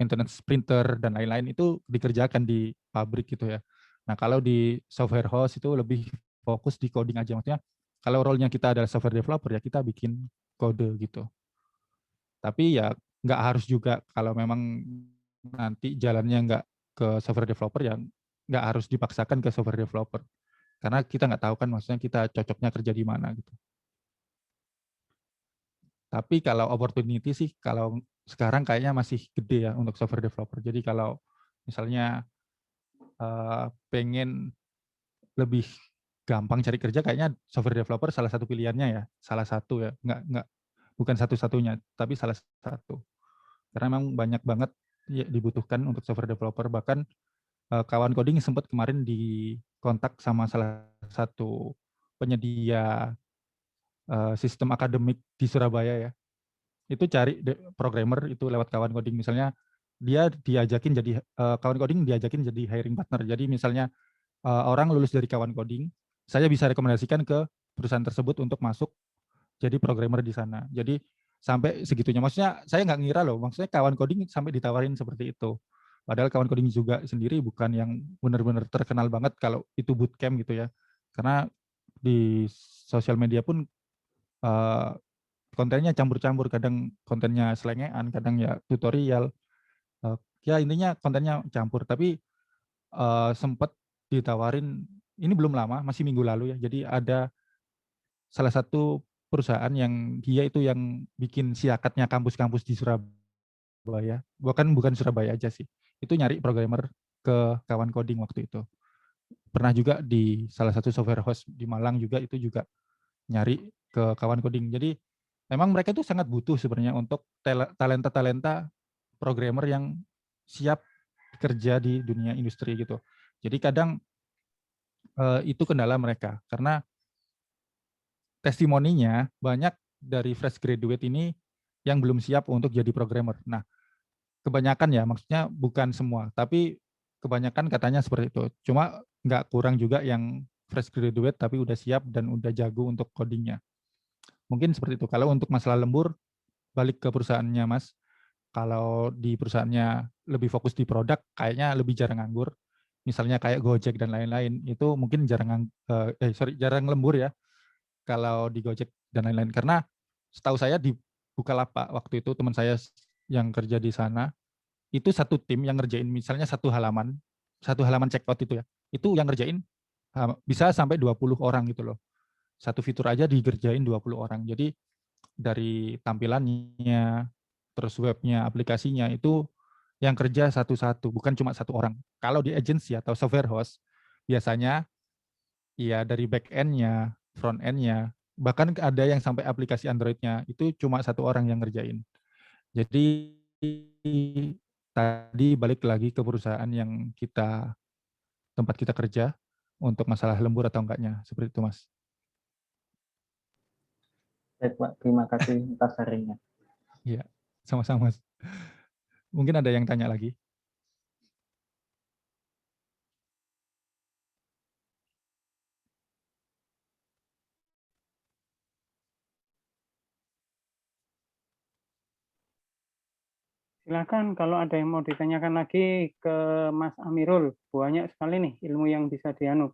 maintenance printer dan lain-lain itu dikerjakan di pabrik gitu ya. Nah, kalau di software house itu lebih fokus di coding aja. Maksudnya kalau role-nya kita adalah software developer ya kita bikin kode gitu. Tapi ya nggak harus juga kalau memang nanti jalannya nggak ke software developer ya nggak harus dipaksakan ke software developer. Karena kita nggak tahu kan maksudnya kita cocoknya kerja di mana gitu. Tapi kalau opportunity sih kalau sekarang kayaknya masih gede ya untuk software developer. Jadi kalau misalnya pengen lebih gampang cari kerja kayaknya software developer salah satu pilihannya ya. Salah satu ya. Nggak bukan satu-satunya, tapi salah satu. Karena memang banyak banget ya, dibutuhkan untuk software developer. Bahkan kawan coding sempat kemarin di kontak sama salah satu penyedia sistem akademik di Surabaya ya. Itu cari programmer itu lewat kawan coding. Misalnya dia diajakin jadi kawan coding diajakin jadi hiring partner. Jadi misalnya orang lulus dari kawan coding, saya bisa rekomendasikan ke perusahaan tersebut untuk masuk jadi programmer di sana. Jadi sampai segitunya. Maksudnya saya nggak ngira loh, maksudnya kawan coding sampai ditawarin seperti itu. Padahal kawan coding juga sendiri bukan yang benar-benar terkenal banget kalau itu bootcamp gitu ya. Karena di sosial media pun kontennya campur-campur, kadang kontennya selengean, kadang ya tutorial. Ya intinya kontennya campur, tapi sempat ditawarin, ini belum lama, masih minggu lalu ya, jadi ada salah satu perusahaan yang dia itu yang bikin siakatnya kampus-kampus di Surabaya, bukan Surabaya aja sih, itu nyari programmer ke kawan coding waktu itu. Pernah juga di salah satu software house di Malang juga itu juga nyari ke kawan coding. Jadi memang mereka itu sangat butuh sebenarnya untuk talenta-talenta programmer yang siap kerja di dunia industri gitu. Jadi kadang itu kendala mereka karena testimoninya banyak dari fresh graduate ini yang belum siap untuk jadi programmer. Nah, kebanyakan ya, maksudnya bukan semua, tapi kebanyakan katanya seperti itu. Cuma nggak kurang juga yang fresh graduate tapi udah siap dan udah jago untuk codingnya. Mungkin seperti itu. Kalau untuk masalah lembur, balik ke perusahaannya Mas. Kalau di perusahaannya lebih fokus di produk, kayaknya lebih jarang nganggur. Misalnya kayak Gojek dan lain-lain, itu mungkin jarang lembur ya. Kalau di Gojek dan lain-lain. Karena setahu saya di Bukalapak waktu itu teman saya yang kerja di sana, itu satu tim yang ngerjain misalnya satu halaman checkout itu ya. Itu yang ngerjain bisa sampai 20 orang gitu loh. Satu fitur aja dikerjain 20 orang. Jadi dari tampilannya, terus webnya, aplikasinya itu yang kerja satu-satu, bukan cuma satu orang. Kalau di agency atau software house, biasanya ya dari back end-nya, front end-nya, bahkan ada yang sampai aplikasi Android-nya, itu cuma satu orang yang ngerjain. Jadi tadi balik lagi ke perusahaan yang tempat kita kerja, untuk masalah lembur atau enggaknya, seperti itu Mas. Baik Pak, terima kasih atas sharingnya. Iya, sama-sama Mas. Mungkin ada yang tanya lagi? Silakan kalau ada yang mau ditanyakan lagi ke Mas Amirul. Banyak sekali nih ilmu yang bisa dianu.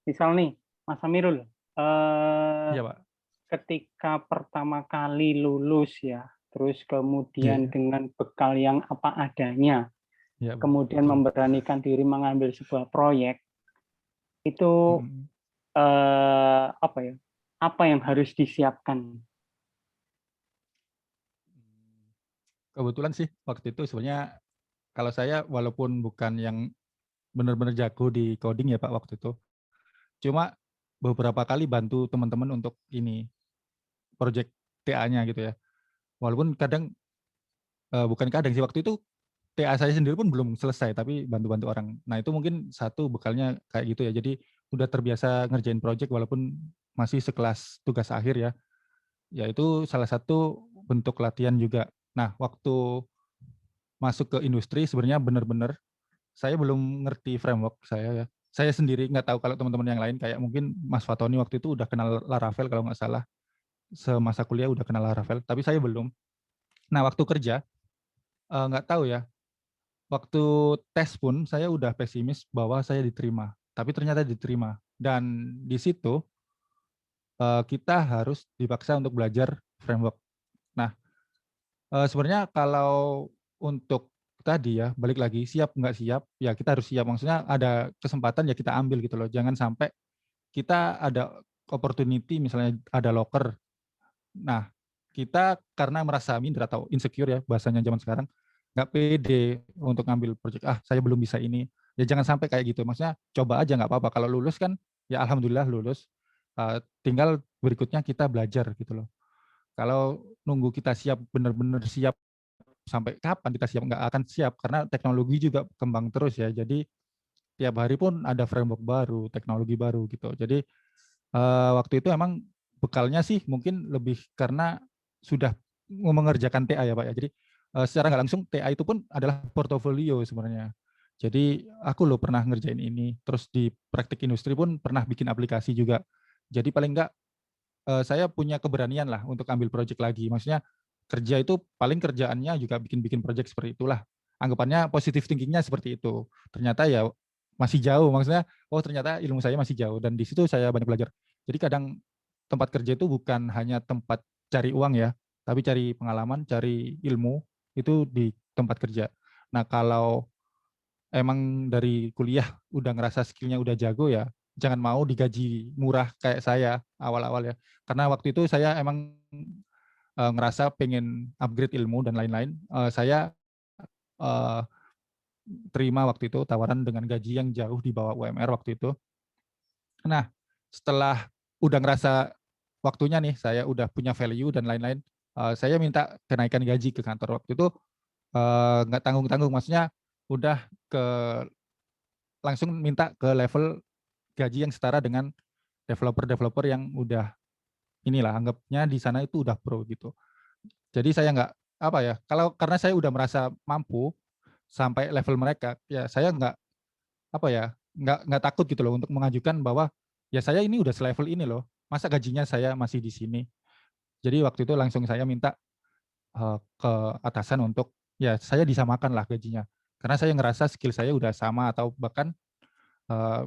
Misal nih, Mas Amirul, Iya Pak. ketika pertama kali lulus ya, terus kemudian dengan bekal yang apa adanya, kemudian memberanikan diri mengambil sebuah proyek, itu apa yang harus disiapkan? Kebetulan sih waktu itu sebenarnya kalau saya walaupun bukan yang benar-benar jago di coding ya Pak waktu itu, cuma beberapa kali bantu teman-teman untuk ini project TA-nya gitu ya. Walaupun kadang bukan kadang sih, waktu itu TA saya sendiri pun belum selesai tapi bantu-bantu orang. Nah itu mungkin satu bekalnya kayak gitu ya. Jadi udah terbiasa ngerjain project walaupun masih sekelas tugas akhir ya. Ya itu salah satu bentuk latihan juga. Nah waktu masuk ke industri sebenarnya benar-benar saya belum ngerti framework saya ya. Saya sendiri nggak tahu kalau teman-teman yang lain kayak mungkin Mas Fatoni waktu itu udah kenal Laravel kalau nggak salah. Semasa kuliah udah kenal Laravel, tapi saya belum. Nah, waktu kerja nggak tahu ya. Waktu tes pun saya udah pesimis bahwa saya diterima, tapi ternyata diterima. Dan di situ kita harus dipaksa untuk belajar framework. Nah, sebenarnya kalau untuk tadi ya, balik lagi siap nggak siap, ya kita harus siap. Maksudnya ada kesempatan ya kita ambil gitu loh. Jangan sampai kita ada opportunity, misalnya ada locker. Nah, kita karena merasa minder atau insecure ya, bahasanya zaman sekarang, nggak pede untuk ngambil project, saya belum bisa ini. Ya jangan sampai kayak gitu. Maksudnya coba aja nggak apa-apa. Kalau lulus kan, ya alhamdulillah lulus. Tinggal berikutnya kita belajar gitu loh. Kalau nunggu kita siap, benar-benar siap, sampai kapan kita siap, nggak akan siap karena teknologi juga kembang terus ya. Jadi tiap hari pun ada framework baru, teknologi baru gitu. Jadi waktu itu emang bekalnya sih mungkin lebih karena sudah mengerjakan TA ya Pak ya. Jadi secara nggak langsung TA itu pun adalah portofolio sebenarnya. Jadi aku loh pernah ngerjain ini, terus di praktik industri pun pernah bikin aplikasi juga. Jadi paling nggak saya punya keberanian lah untuk ambil project lagi. Maksudnya kerja itu paling kerjaannya juga bikin-bikin project seperti itulah. Anggapannya positive thinking-nya seperti itu. Ternyata ya masih jauh. Maksudnya, oh ternyata ilmu saya masih jauh. Dan di situ saya banyak belajar. Jadi kadang tempat kerja itu bukan hanya tempat cari uang ya, tapi cari pengalaman, cari ilmu, itu di tempat kerja. Nah kalau emang dari kuliah udah ngerasa skillnya udah jago ya, jangan mau digaji murah kayak saya awal-awal ya. Karena waktu itu saya emang ngerasa pengen upgrade ilmu dan lain-lain. Saya terima waktu itu tawaran dengan gaji yang jauh di bawah UMR waktu itu. Nah, setelah udah ngerasa waktunya nih, saya udah punya value dan lain-lain, saya minta kenaikan gaji ke kantor waktu itu, nggak tanggung-tanggung, maksudnya udah ke langsung minta ke level gaji yang setara dengan developer-developer yang udah inilah anggapnya di sana itu udah pro gitu. Jadi saya nggak apa ya, kalau karena saya udah merasa mampu sampai level mereka, ya saya nggak apa ya, nggak takut gitu loh untuk mengajukan bahwa ya saya ini udah selevel ini loh, masa gajinya saya masih di sini. Jadi waktu itu langsung saya minta ke atasan untuk ya saya disamakan lah gajinya. Karena saya ngerasa skill saya udah sama atau bahkan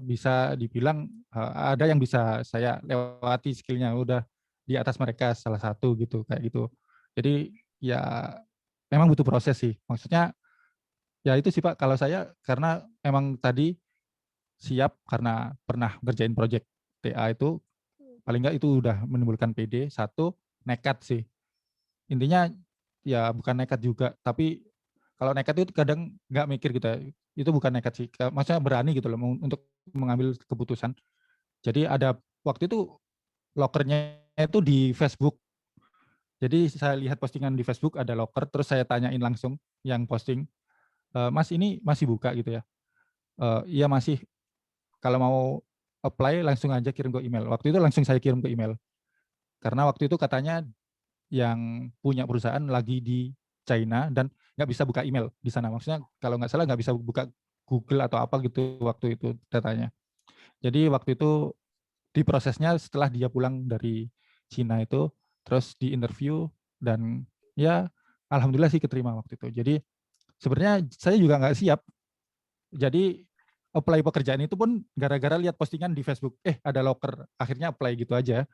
bisa dibilang ada yang bisa saya lewati skillnya udah di atas mereka salah satu gitu kayak gitu. Jadi ya memang butuh proses sih. Maksudnya ya itu sih Pak, kalau saya karena emang tadi siap karena pernah ngerjain project TA itu, paling nggak itu udah menimbulkan PD. Satu, nekat sih. Intinya ya bukan nekat juga, tapi kalau nekat itu kadang nggak mikir gitu ya. Itu bukan nekat sih, maksudnya berani gitu loh untuk mengambil keputusan. Jadi ada waktu itu lokernya itu di Facebook. Jadi saya lihat postingan di Facebook ada loker, terus saya tanyain langsung yang posting, Mas ini masih buka gitu ya? Iya masih, kalau mau apply langsung aja kirim ke email. Waktu itu langsung saya kirim ke email. Karena waktu itu katanya yang punya perusahaan lagi di China dan nggak bisa buka email di sana. Maksudnya kalau nggak salah nggak bisa buka Google atau apa gitu waktu itu datanya. Jadi waktu itu diprosesnya setelah dia pulang dari Cina itu, terus di interview dan ya alhamdulillah sih keterima waktu itu. Jadi sebenarnya saya juga nggak siap. Jadi apply pekerjaan itu pun gara-gara lihat postingan di Facebook, ada loker, akhirnya apply gitu aja.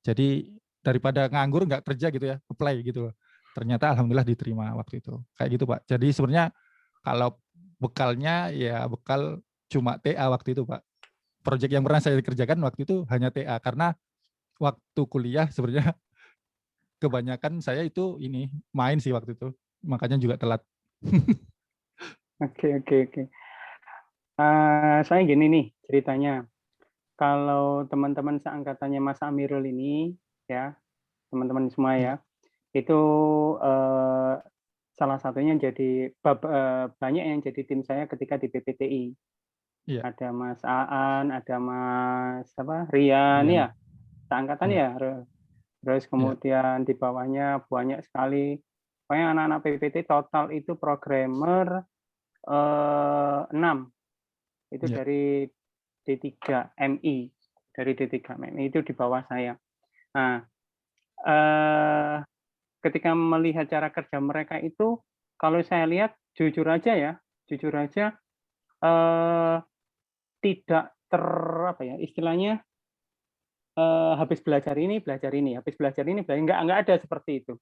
Jadi daripada nganggur nggak kerja gitu ya, apply gitu. Ternyata alhamdulillah diterima waktu itu. Kayak gitu Pak. Jadi sebenarnya kalau bekalnya ya bekal cuma TA waktu itu Pak. Project yang pernah saya kerjakan waktu itu hanya TA karena waktu kuliah sebenarnya kebanyakan saya itu ini main sih waktu itu. Makanya juga telat. Oke. Saya gini nih ceritanya. Kalau teman-teman seangkatannya Mas Amirul ini, ya teman-teman semua ya, itu salah satunya jadi banyak yang jadi tim saya ketika di PPTI. Iya. Ada Mas Aan, ada Mas Rian ya, seangkatan ya. Terus kemudian di bawahnya banyak sekali. Pokoknya anak-anak PPT total itu programmer 6 itu Ya. dari D3MI, dari D3MI itu di bawah saya. Nah, ketika melihat cara kerja mereka itu, kalau saya lihat jujur aja tidak apa ya istilahnya, habis belajar ini, habis belajar ini, nggak ada seperti itu.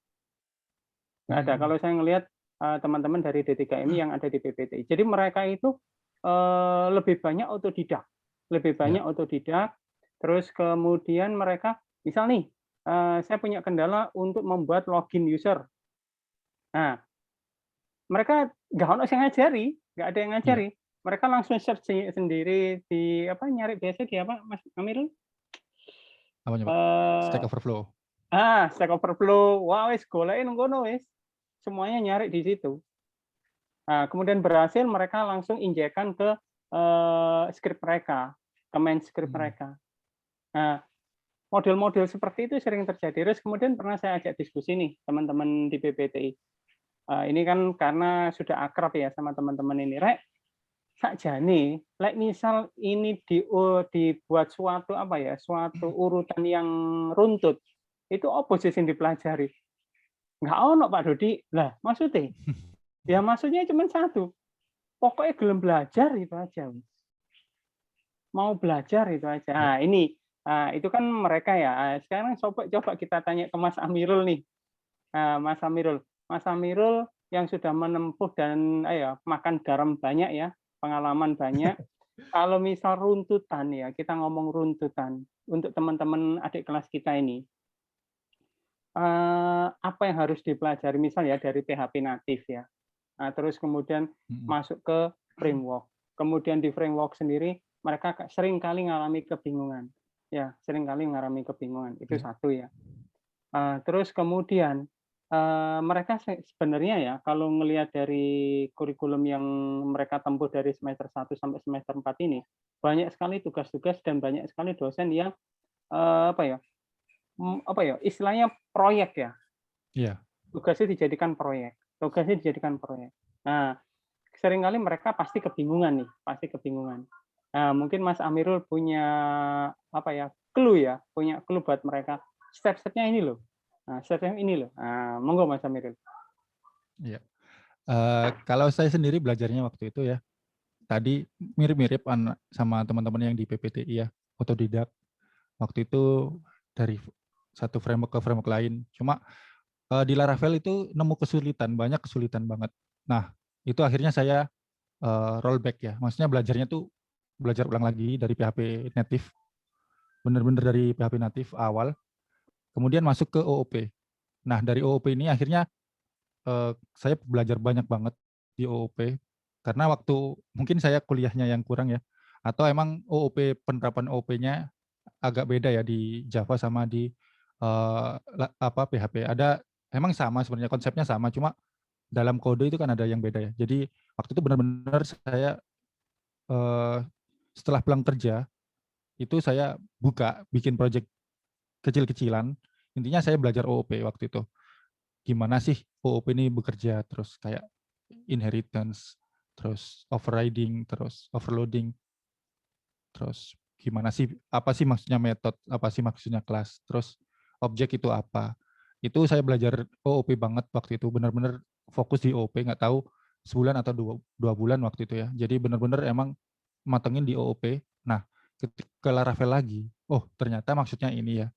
Nggak ada. Kalau saya ngelihat teman-teman dari D3MI yang ada di PPTI. Jadi mereka itu lebih banyak otodidak. Terus kemudian mereka, misal nih, saya punya kendala untuk membuat login user. Nah, mereka nggak ada yang ngajari. Mereka langsung search sendiri di apa, nyari biasa di apa, Mas Amirul? Apanya, Pak? Stack Overflow. Stack Overflow. Wah, wis goleki nang kono wis. Semuanya nyari di situ. Nah, kemudian berhasil mereka langsung injekkan ke script mereka, ke main script mereka. Nah, model-model seperti itu sering terjadi. Terus kemudian pernah saya ajak diskusi nih teman-teman di PPTI. Ini kan karena sudah akrab ya sama teman-teman ini. Rek, sakjane, misal ini dibuat suatu apa ya, suatu urutan yang runtut, itu apa sih yang dipelajari? Nggak ono Pak Dodi. Lah, maksudnya? Ya maksudnya cuma satu. Pokoknya gelem belajar itu aja. Mau belajar itu aja. Nah, ini itu kan mereka ya. Sekarang coba kita tanya ke Mas Amirul nih. Mas Amirul yang sudah menempuh dan makan garam banyak ya, pengalaman banyak. Kalau misal runtutan ya, kita ngomong runtutan untuk teman-teman adik kelas kita ini. Apa yang harus dipelajari misal ya dari PHP natif ya. Nah, terus kemudian masuk ke framework. Kemudian di framework sendiri mereka sering kali mengalami kebingungan. Ya, sering kali mengalami kebingungan. Itu satu ya. Terus kemudian mereka sebenarnya ya kalau ngelihat dari kurikulum yang mereka tempuh dari semester 1 sampai semester 4 ini, banyak sekali tugas-tugas dan banyak sekali dosen yang istilahnya proyek ya. Iya. Tugasnya dijadikan proyek. Nah, seringkali mereka pasti kebingungan nih, Nah, mungkin Mas Amirul punya clue buat mereka. Step-stepnya ini loh. Nah, monggo Mas Amirul. Iya. Kalau saya sendiri belajarnya waktu itu ya, tadi mirip-mirip sama teman-teman yang di PPTI ya, otodidak. Waktu itu dari satu framework ke framework lain. Cuma di Laravel itu nemu banyak kesulitan banget. Nah, itu akhirnya saya rollback ya. Maksudnya belajarnya tuh belajar ulang lagi dari PHP native. Bener-bener dari PHP native awal. Kemudian masuk ke OOP. Nah, dari OOP ini akhirnya saya belajar banyak banget di OOP. Karena waktu mungkin saya kuliahnya yang kurang ya. Atau emang penerapan OOP-nya agak beda ya di Java sama di PHP. Emang sama sebenarnya, konsepnya sama, cuma dalam kode itu kan ada yang beda ya. Jadi waktu itu benar-benar saya setelah pulang kerja itu saya bikin project kecil-kecilan. Intinya saya belajar OOP waktu itu. Gimana sih OOP ini bekerja, terus kayak inheritance, terus overriding, terus overloading, terus gimana sih, apa sih maksudnya method, apa sih maksudnya kelas, terus objek itu apa. Itu saya belajar OOP banget waktu itu, benar-benar fokus di OOP, nggak tahu sebulan atau 2 bulan waktu itu ya. Jadi benar-benar emang matengin di OOP. Nah, ketika Laravel lagi, oh ternyata maksudnya ini ya.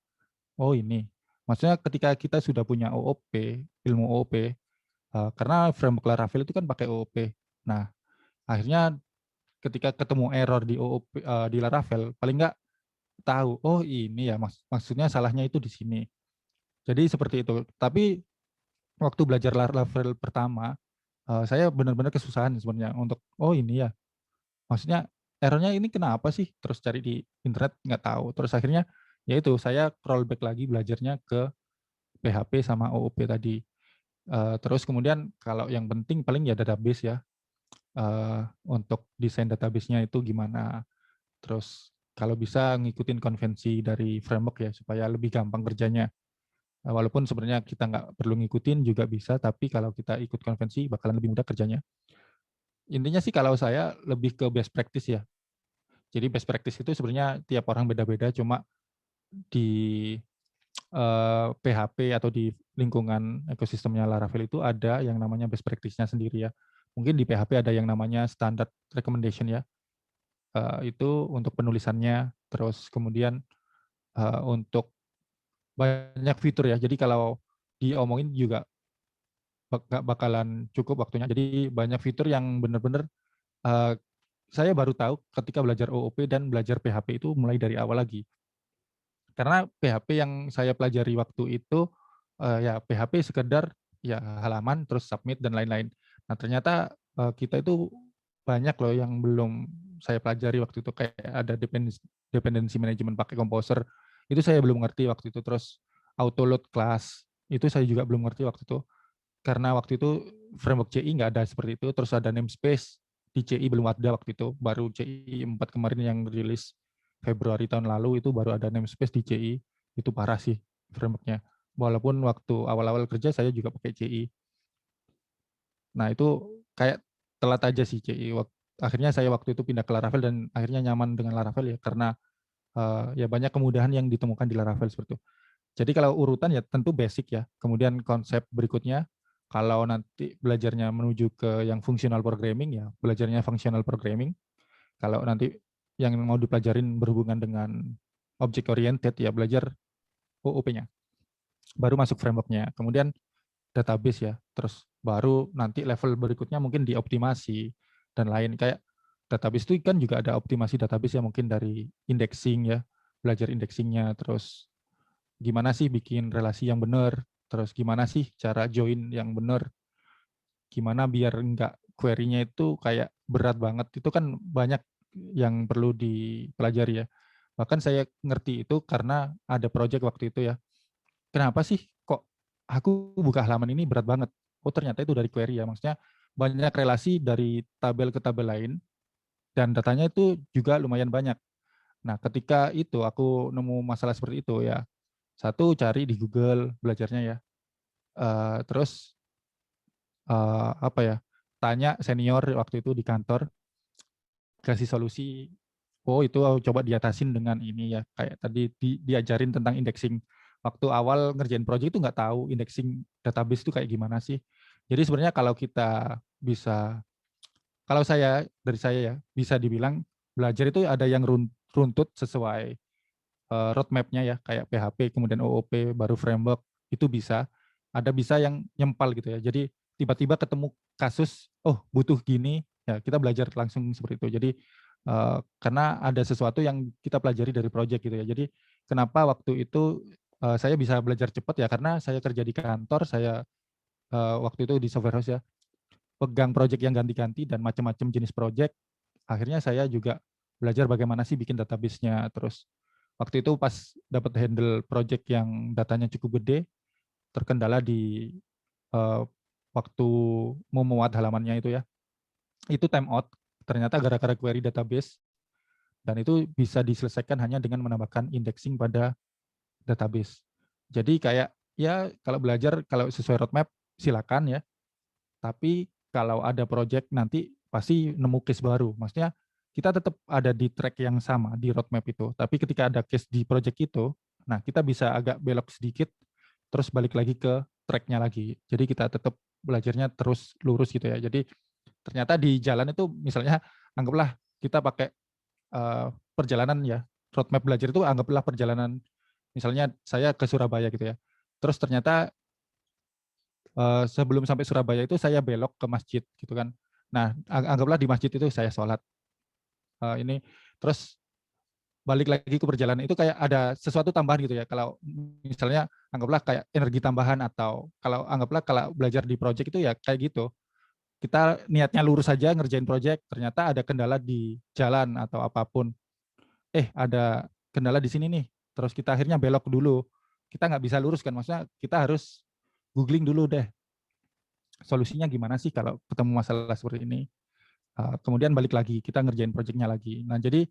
Oh ini. Maksudnya ketika kita sudah punya OOP, ilmu OOP, karena framework Laravel itu kan pakai OOP. Nah, akhirnya ketika ketemu error di OOP di Laravel, paling nggak tahu, oh ini ya maksudnya salahnya itu di sini. Jadi seperti itu. Tapi waktu belajar Laravel pertama, saya benar-benar kesusahan sebenarnya untuk, oh ini ya, maksudnya errornya ini kenapa sih? Terus cari di internet nggak tahu. Terus akhirnya ya itu saya rollback lagi belajarnya ke PHP sama OOP tadi. Terus kemudian kalau yang penting paling ya database ya. Untuk desain database-nya itu gimana. Terus kalau bisa ngikutin konvensi dari framework ya supaya lebih gampang kerjanya. Walaupun sebenarnya kita nggak perlu ngikutin juga bisa, tapi kalau kita ikut konvensi bakalan lebih mudah kerjanya. Intinya sih kalau saya lebih ke best practice ya. Jadi best practice itu sebenarnya tiap orang beda-beda, cuma di PHP atau di lingkungan ekosistemnya Laravel itu ada yang namanya best practice-nya sendiri ya. Mungkin di PHP ada yang namanya standard recommendation ya. Itu untuk penulisannya, terus kemudian untuk banyak fitur ya. Jadi kalau diomongin juga nggak bakalan cukup waktunya. Jadi banyak fitur yang benar-benar saya baru tahu ketika belajar OOP dan belajar PHP itu mulai dari awal lagi. Karena PHP yang saya pelajari waktu itu ya PHP sekedar ya halaman terus submit dan lain-lain. Nah, ternyata kita itu banyak loh yang belum saya pelajari waktu itu, kayak ada dependency management pakai Composer. Itu saya belum ngerti waktu itu. Terus auto load class itu saya juga belum ngerti waktu itu. Karena waktu itu framework CI nggak ada seperti itu. Terus ada namespace di CI belum ada waktu itu. Baru CI 4 kemarin yang rilis Februari tahun lalu itu baru ada namespace di CI. Itu parah sih framework-nya. Walaupun waktu awal-awal kerja saya juga pakai CI. Nah, itu kayak telat aja sih CI. Akhirnya saya waktu itu pindah ke Laravel dan akhirnya nyaman dengan Laravel ya, karena ya banyak kemudahan yang ditemukan di Laravel seperti itu. Jadi kalau urutan ya tentu basic ya. Kemudian konsep berikutnya, kalau nanti belajarnya menuju ke yang functional programming ya, belajarnya functional programming. Kalau nanti yang mau dipelajarin berhubungan dengan object oriented ya belajar OOP-nya. Baru masuk framework-nya. Kemudian database ya. Terus baru nanti level berikutnya mungkin dioptimasi dan lain. Kayak database itu kan juga ada optimasi database ya, mungkin dari indexing ya, belajar indexingnya, terus gimana sih bikin relasi yang benar, terus gimana sih cara join yang benar, gimana biar enggak query-nya itu kayak berat banget. Itu kan banyak yang perlu dipelajari ya. Bahkan saya ngerti itu karena ada project waktu itu ya. Kenapa sih kok aku buka halaman ini berat banget? Oh, ternyata itu dari query ya. Maksudnya banyak relasi dari tabel ke tabel lain dan datanya itu juga lumayan banyak. Nah, ketika itu aku nemu masalah seperti itu ya, satu cari di Google belajarnya ya. Terus apa ya? Tanya senior waktu itu di kantor, kasih solusi. Oh, itu coba diatasin dengan ini ya. Kayak tadi diajarin tentang indexing. Waktu awal ngerjain project itu nggak tahu indexing database itu kayak gimana sih. Jadi sebenarnya kalau kita bisa, kalau dari saya ya, bisa dibilang belajar itu ada yang runtut sesuai roadmap-nya ya, kayak PHP, kemudian OOP, baru framework, itu bisa. Ada bisa yang nyempal gitu ya. Jadi tiba-tiba ketemu kasus, oh butuh gini, ya kita belajar langsung seperti itu. Jadi karena ada sesuatu yang kita pelajari dari project gitu ya. Jadi kenapa waktu itu saya bisa belajar cepat ya, karena saya kerja di kantor, saya waktu itu di software house ya, pegang project yang ganti-ganti dan macam-macam jenis project. Akhirnya saya juga belajar bagaimana sih bikin database-nya. Terus waktu itu pas dapat handle project yang datanya cukup gede, terkendala di waktu memuat halamannya itu ya. Itu time out, ternyata gara-gara query database, dan itu bisa diselesaikan hanya dengan menambahkan indexing pada database. Jadi kayak ya kalau belajar kalau sesuai roadmap silakan ya. Tapi kalau ada project nanti pasti nemu case baru. Maksudnya kita tetap ada di track yang sama di roadmap itu. Tapi ketika ada case di project itu, nah kita bisa agak belok sedikit, terus balik lagi ke tracknya lagi. Jadi kita tetap belajarnya terus lurus gitu ya. Jadi ternyata di jalan itu misalnya anggaplah kita pakai perjalanan ya, roadmap belajar itu anggaplah perjalanan, misalnya saya ke Surabaya gitu ya. Terus ternyata sebelum sampai Surabaya itu saya belok ke masjid gitu kan. Nah, anggaplah di masjid itu saya sholat. Ini terus balik lagi ke perjalanan itu kayak ada sesuatu tambahan gitu ya. Kalau misalnya anggaplah kayak energi tambahan, atau kalau anggaplah kalau belajar di project itu ya kayak gitu. Kita niatnya lurus saja ngerjain project, ternyata ada kendala di jalan atau apapun. Ada kendala di sini nih. Terus kita akhirnya belok dulu. Kita nggak bisa lurus kan, maksudnya kita harus googling dulu deh. Solusinya gimana sih kalau ketemu masalah seperti ini. Kemudian balik lagi, kita ngerjain project-nya lagi. Nah, jadi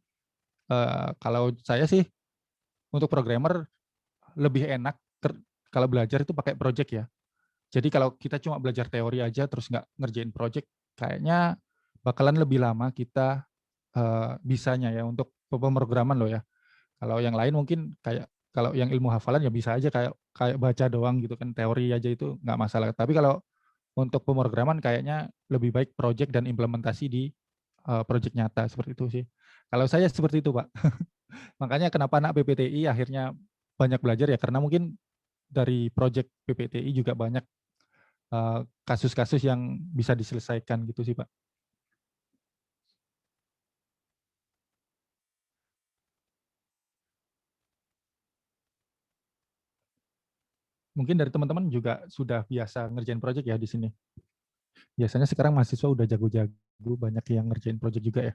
kalau saya sih untuk programmer lebih enak kalau belajar itu pakai project ya. Jadi kalau kita cuma belajar teori aja terus nggak ngerjain project, kayaknya bakalan lebih lama kita bisanya ya untuk pemrograman loh ya. Kalau yang lain mungkin kayak kalau yang ilmu hafalan ya bisa aja kayak baca doang gitu kan, teori aja itu nggak masalah. Tapi kalau untuk pemrograman kayaknya lebih baik project dan implementasi di project nyata seperti itu sih. Kalau saya seperti itu, Pak. Makanya kenapa anak PPTI akhirnya banyak belajar ya karena mungkin dari project PPTI juga banyak kasus-kasus yang bisa diselesaikan gitu sih, Pak. Mungkin dari teman-teman juga sudah biasa ngerjain project ya di sini. Biasanya sekarang mahasiswa udah jago-jago, banyak yang ngerjain project juga ya.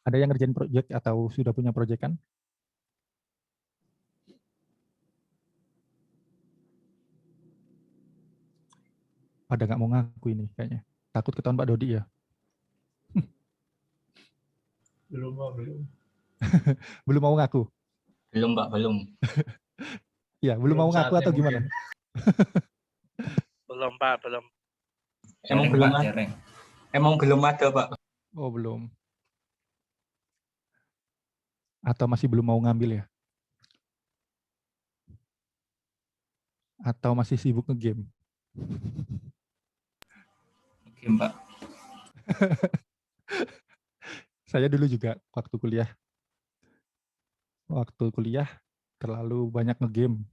Ada yang ngerjain project atau sudah punya project kan? Pada nggak mau ngaku ini kayaknya. Takut ketahuan Pak Dodi ya? Belum, Pak, belum. Belum mau ngaku? Belum, Pak, belum. Ya, belum mau ngaku atau saatnya gimana? mungkin. Belum, Pak, belum. Emang belum ada. Emang belum ada, Pak. Oh, belum. Atau masih belum mau ngambil ya? Atau masih sibuk nge-game? Oke, Pak. Saya dulu juga waktu kuliah terlalu banyak nge-game.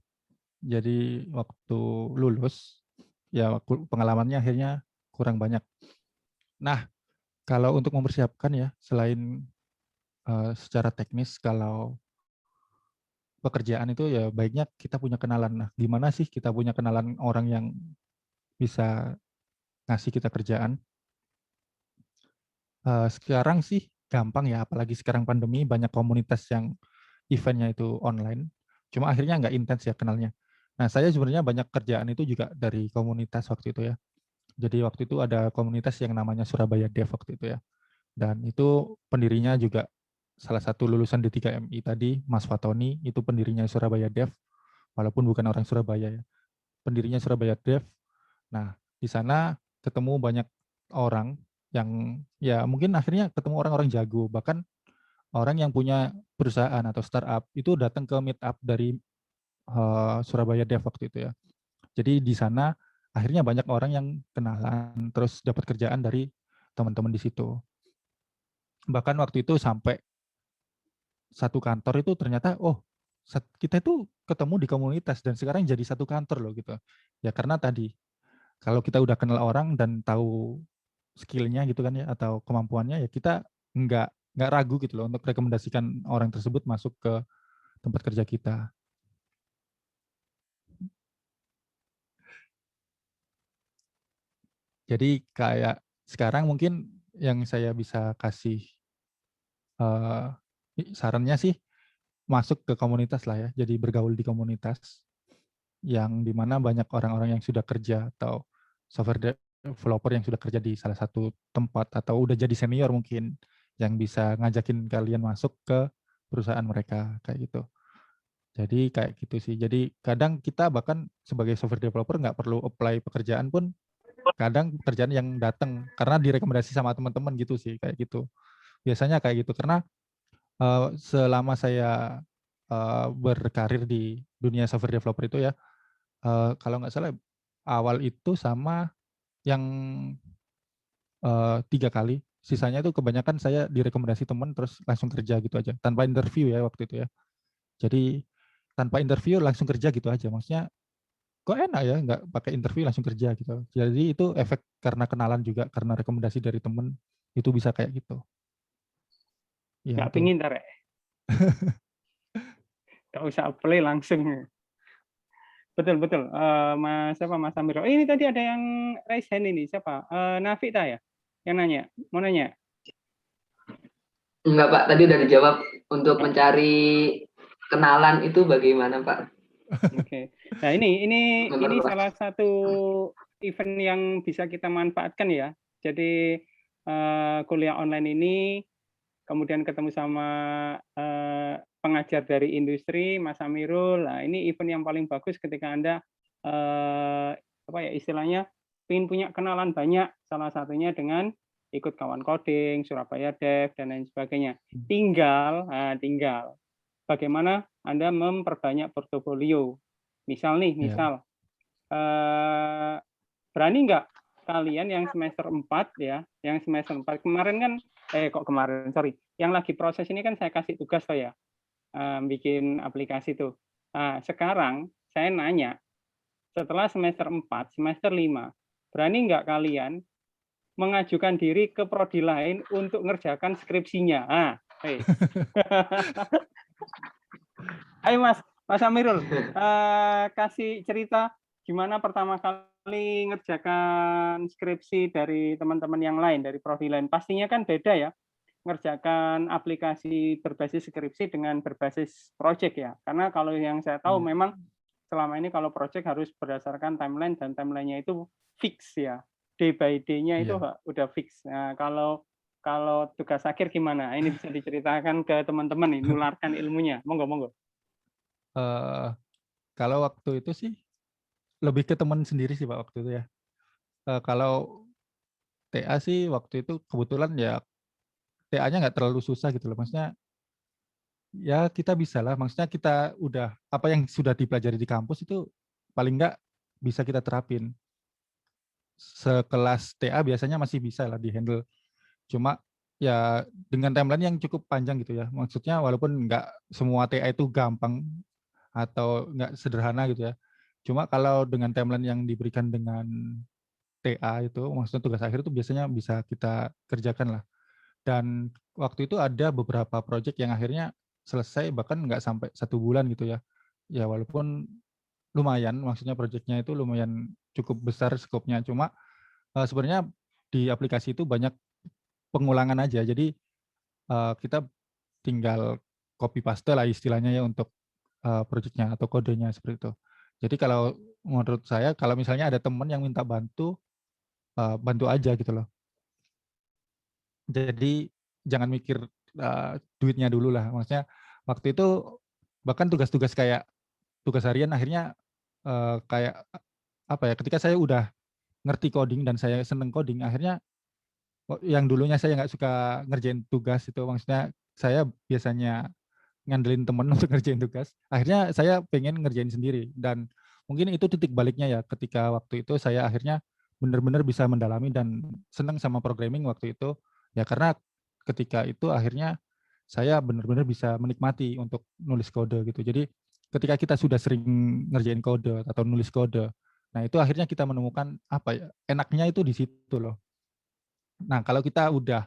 Jadi waktu lulus, ya pengalamannya akhirnya kurang banyak. Nah, kalau untuk mempersiapkan ya, selain secara teknis, kalau pekerjaan itu ya baiknya kita punya kenalan. Nah, gimana sih kita punya kenalan orang yang bisa ngasih kita kerjaan? Sekarang sih gampang ya, apalagi sekarang pandemi, banyak komunitas yang eventnya itu online. Cuma akhirnya nggak intens ya kenalnya. Nah, saya sebenarnya banyak kerjaan itu juga dari komunitas waktu itu ya. Jadi waktu itu ada komunitas yang namanya Surabaya Dev waktu itu ya. Dan itu pendirinya juga salah satu lulusan D3MI tadi, Mas Fatoni, itu pendirinya Surabaya Dev, walaupun bukan orang Surabaya ya. Pendirinya Surabaya Dev. Nah, di sana ketemu banyak orang yang ya mungkin akhirnya ketemu orang-orang jago, bahkan orang yang punya perusahaan atau startup itu datang ke meet up dari Surabaya Dev waktu itu ya. Jadi di sana akhirnya banyak orang yang kenalan, terus dapat kerjaan dari teman-teman di situ. Bahkan waktu itu sampai satu kantor itu ternyata, oh kita itu ketemu di komunitas dan sekarang jadi satu kantor loh gitu. Ya karena tadi, kalau kita udah kenal orang dan tahu skill-nya gitu kan ya, atau kemampuannya ya kita nggak ragu gitu loh untuk rekomendasikan orang tersebut masuk ke tempat kerja kita. Jadi kayak sekarang mungkin yang saya bisa kasih sarannya sih masuk ke komunitas lah ya, jadi bergaul di komunitas yang dimana banyak orang-orang yang sudah kerja atau software developer yang sudah kerja di salah satu tempat atau udah jadi senior mungkin yang bisa ngajakin kalian masuk ke perusahaan mereka kayak gitu. Jadi kayak gitu sih. Jadi kadang kita bahkan sebagai software developer nggak perlu apply pekerjaan pun kadang pekerjaan yang datang karena direkomendasi sama teman-teman gitu sih kayak gitu. Biasanya kayak gitu karena selama saya berkarir di dunia software developer itu ya, kalau nggak salah awal itu sama yang 3 kali, sisanya itu kebanyakan saya direkomendasi teman terus langsung kerja gitu aja, tanpa interview ya waktu itu ya. Jadi tanpa interview langsung kerja gitu aja, maksudnya kok enak ya nggak pakai interview langsung kerja gitu. Jadi itu efek karena kenalan juga, karena rekomendasi dari teman, itu bisa kayak gitu. Ya Nggak itu. pingin ntar ya. Nggak usah apply langsung. Betul betul. Mas Amir. Oh, ini tadi ada yang raise hand ini siapa? Nafita ya yang nanya. Mau nanya? Enggak, Pak. Tadi udah dijawab. Untuk mencari kenalan itu bagaimana, Pak? Oke. Nah, ini Benar, Pak. salah satu event yang bisa kita manfaatkan ya. Jadi kuliah online ini kemudian ketemu sama pengajar dari industri, Mas Amirul. Nah, ini event yang paling bagus ketika Anda apa ya istilahnya ingin punya kenalan banyak, salah satunya dengan ikut kawan coding, Surabaya Dev, dan lain sebagainya. Tinggal bagaimana Anda memperbanyak portofolio. Misal nih, berani nggak kalian yang semester 4 ya, yang semester 4 kemarin kan, yang lagi proses ini kan saya kasih tugas tuh ya, bikin aplikasi tuh. Nah, sekarang saya nanya, setelah semester 4, semester 5, berani nggak kalian mengajukan diri ke prodi lain untuk ngerjakan skripsinya? Ayo Mas Amirul, kasih cerita gimana pertama kali ngerjakan skripsi dari teman-teman yang lain, dari prodi lain. Pastinya kan beda ya, ngerjakan aplikasi berbasis skripsi dengan berbasis project ya. Karena kalau yang saya tahu memang selama ini kalau project harus berdasarkan timeline dan timelinenya itu fix ya. Day by day-nya itu udah fix. Nah, kalau tugas akhir gimana? Ini bisa diceritakan ke teman-teman nih, nularkan ilmunya. Monggo. Kalau waktu itu sih lebih ke teman sendiri sih Pak waktu itu ya. Kalau TA sih waktu itu kebetulan ya TA-nya nggak terlalu susah gitu loh. Maksudnya ya kita bisa lah. Maksudnya kita udah apa yang sudah dipelajari di kampus itu paling nggak bisa kita terapin. Sekelas TA biasanya masih bisa lah di-handle. Cuma ya dengan timeline yang cukup panjang gitu ya. Maksudnya walaupun nggak semua TA itu gampang atau nggak sederhana gitu ya. Cuma kalau dengan timeline yang diberikan dengan TA itu, maksudnya tugas akhir itu biasanya bisa kita kerjakan lah. Dan waktu itu ada beberapa proyek yang akhirnya selesai bahkan nggak sampai 1 bulan gitu ya. Ya walaupun lumayan, maksudnya proyeknya itu lumayan cukup besar skopnya. Cuma sebenarnya di aplikasi itu banyak pengulangan aja. Jadi kita tinggal copy paste lah istilahnya ya untuk proyeknya atau kodenya seperti itu. Jadi kalau menurut saya kalau misalnya ada teman yang minta bantu, bantu aja gitu loh. Jadi jangan mikir duitnya dulu lah. Maksudnya waktu itu bahkan tugas-tugas kayak tugas harian akhirnya kayak apa ya? Ketika saya udah ngerti coding dan saya seneng coding, akhirnya yang dulunya saya nggak suka ngerjain tugas itu, maksudnya saya biasanya ngandelin temen untuk ngerjain tugas. Akhirnya saya pengen ngerjain sendiri dan mungkin itu titik baliknya ya ketika waktu itu saya akhirnya benar-benar bisa mendalami dan senang sama programming waktu itu. Ya karena ketika itu akhirnya saya benar-benar bisa menikmati untuk nulis kode gitu. Jadi ketika kita sudah sering ngerjain kode atau nulis kode, nah itu akhirnya kita menemukan apa ya, enaknya itu di situ loh. Nah kalau kita udah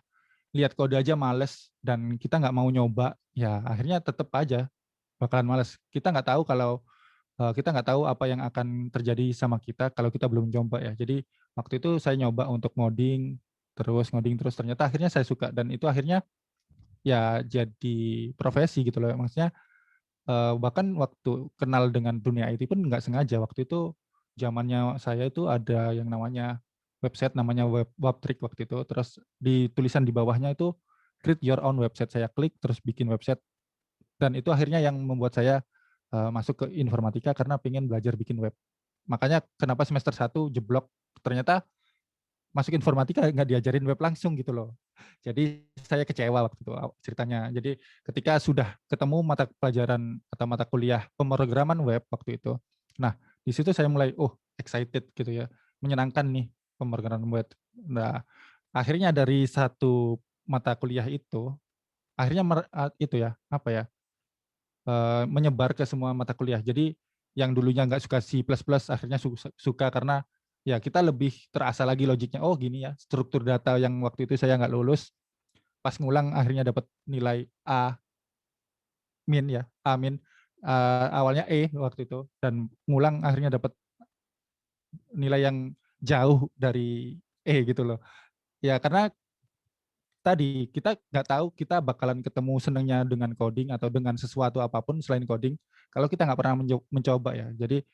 lihat kode aja males dan kita nggak mau nyoba, ya akhirnya tetap aja bakalan males. Kita nggak tahu kalau kita nggak tahu apa yang akan terjadi sama kita kalau kita belum coba ya. Jadi waktu itu saya nyoba untuk ngoding terus ternyata akhirnya saya suka dan itu akhirnya ya jadi profesi gitu loh. Maksudnya bahkan waktu kenal dengan dunia IT pun nggak sengaja. Waktu itu zamannya saya itu ada yang namanya website namanya Webtrick waktu itu. Terus di tulisan di bawahnya itu create your own website. Saya klik terus bikin website dan itu akhirnya yang membuat saya masuk ke informatika karena pengen belajar bikin web. Makanya kenapa semester 1 jeblok, ternyata masuk informatika nggak diajarin web langsung gitu loh. Jadi saya kecewa waktu itu ceritanya. Jadi ketika sudah ketemu mata pelajaran atau mata kuliah pemrograman web waktu itu, nah di situ saya mulai excited gitu ya, menyenangkan nih pemrograman web. Nah akhirnya dari satu mata kuliah itu, akhirnya itu ya apa ya, menyebar ke semua mata kuliah. Jadi yang dulunya nggak suka C++ akhirnya suka karena ya kita lebih terasa lagi logiknya. Oh gini ya, struktur data yang waktu itu saya nggak lulus, pas ngulang akhirnya dapat nilai A min ya, A min. Awalnya E waktu itu, dan ngulang akhirnya dapat nilai yang jauh dari E gitu loh. Ya karena tadi kita nggak tahu kita bakalan ketemu senangnya dengan coding atau dengan sesuatu apapun selain coding kalau kita nggak pernah mencoba ya. Jadi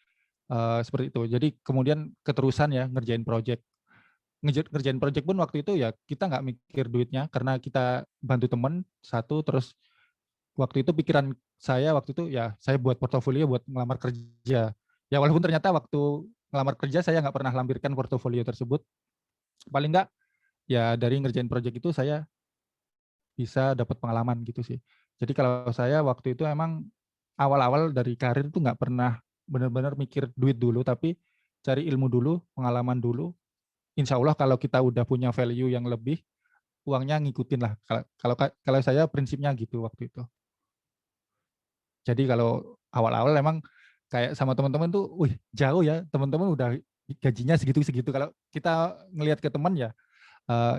seperti itu. Jadi kemudian keterusan ya ngerjain project pun waktu itu ya kita nggak mikir duitnya karena kita bantu teman satu. Terus waktu itu pikiran saya waktu itu ya saya buat portofolio buat ngelamar kerja. Ya walaupun ternyata waktu ngelamar kerja saya nggak pernah lampirkan portofolio tersebut. Paling nggak ya dari ngerjain project itu saya bisa dapat pengalaman gitu sih. Jadi kalau saya waktu itu emang awal-awal dari karir itu nggak pernah benar-benar mikir duit dulu, tapi cari ilmu dulu, pengalaman dulu. Insya Allah kalau kita udah punya value yang lebih, uangnya ngikutin lah. Kalau saya prinsipnya gitu waktu itu. Jadi kalau awal-awal emang kayak sama teman-teman tuh, wih jauh ya, teman-teman udah gajinya segitu-segitu. Kalau kita ngelihat ke teman ya,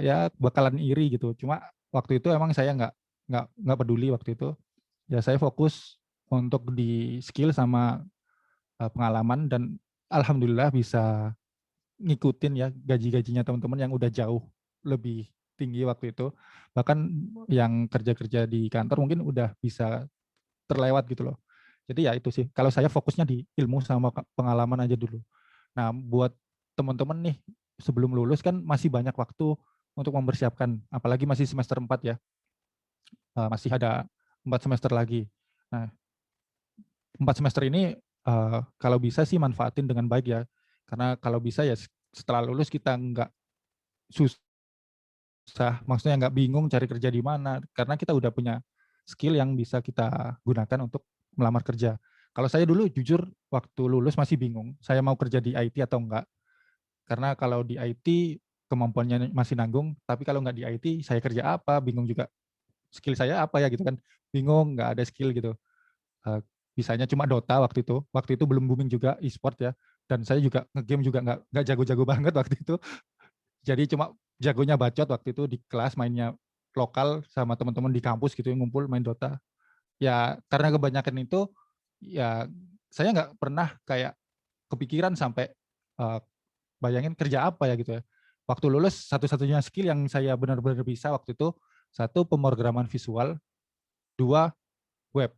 ya bakalan iri gitu. Cuma waktu itu emang saya nggak peduli waktu itu. Ya saya fokus untuk di skill sama pengalaman dan alhamdulillah bisa ngikutin ya gaji-gajinya teman-teman yang udah jauh lebih tinggi waktu itu. Bahkan yang kerja-kerja di kantor mungkin udah bisa terlewat gitu loh. Jadi ya itu sih. Kalau saya fokusnya di ilmu sama pengalaman aja dulu. Nah, buat teman-teman nih sebelum lulus kan masih banyak waktu untuk mempersiapkan, apalagi masih semester 4 ya. Masih ada 4 semester lagi. Nah, 4 semester ini kalau bisa sih manfaatin dengan baik ya. Karena kalau bisa ya setelah lulus kita nggak susah, maksudnya nggak bingung cari kerja di mana, karena kita udah punya skill yang bisa kita gunakan untuk melamar kerja. Kalau saya dulu jujur waktu lulus masih bingung, saya mau kerja di IT atau enggak. Karena kalau di IT kemampuannya masih nanggung, tapi kalau nggak di IT saya kerja apa, bingung juga skill saya apa ya gitu kan, bingung, nggak ada skill gitu. Bisanya cuma Dota waktu itu. Waktu itu belum booming juga e-sport ya. Dan saya juga nge-game juga nggak jago-jago banget waktu itu. Jadi cuma jagonya bacot waktu itu di kelas, mainnya lokal sama teman-teman di kampus gitu yang ngumpul main Dota. Ya karena kebanyakan itu ya saya nggak pernah kayak kepikiran sampai bayangin kerja apa ya gitu ya. Waktu lulus satu-satunya skill yang saya benar-benar bisa waktu itu, satu pemrograman visual, dua web.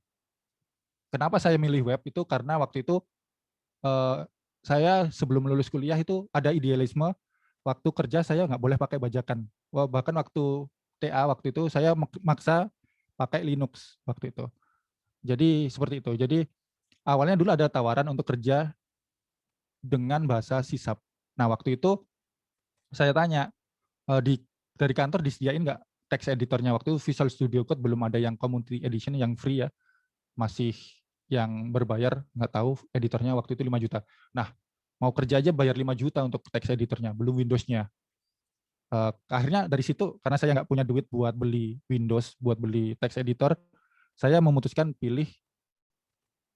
Kenapa saya milih web itu karena waktu itu saya sebelum lulus kuliah itu ada idealisme waktu kerja saya nggak boleh pakai bajakan. Bahkan waktu TA waktu itu saya maksa pakai Linux waktu itu. Jadi seperti itu. Jadi awalnya dulu ada tawaran untuk kerja dengan bahasa C#. Nah waktu itu saya tanya dari kantor disediain nggak text editornya. Waktu itu Visual Studio Code belum ada yang community edition yang free ya, masih yang berbayar, nggak tahu editornya waktu itu 5 juta. Nah, mau kerja aja bayar 5 juta untuk text editornya, belum Windows-nya. Akhirnya dari situ, karena saya nggak punya duit buat beli Windows, buat beli text editor, saya memutuskan pilih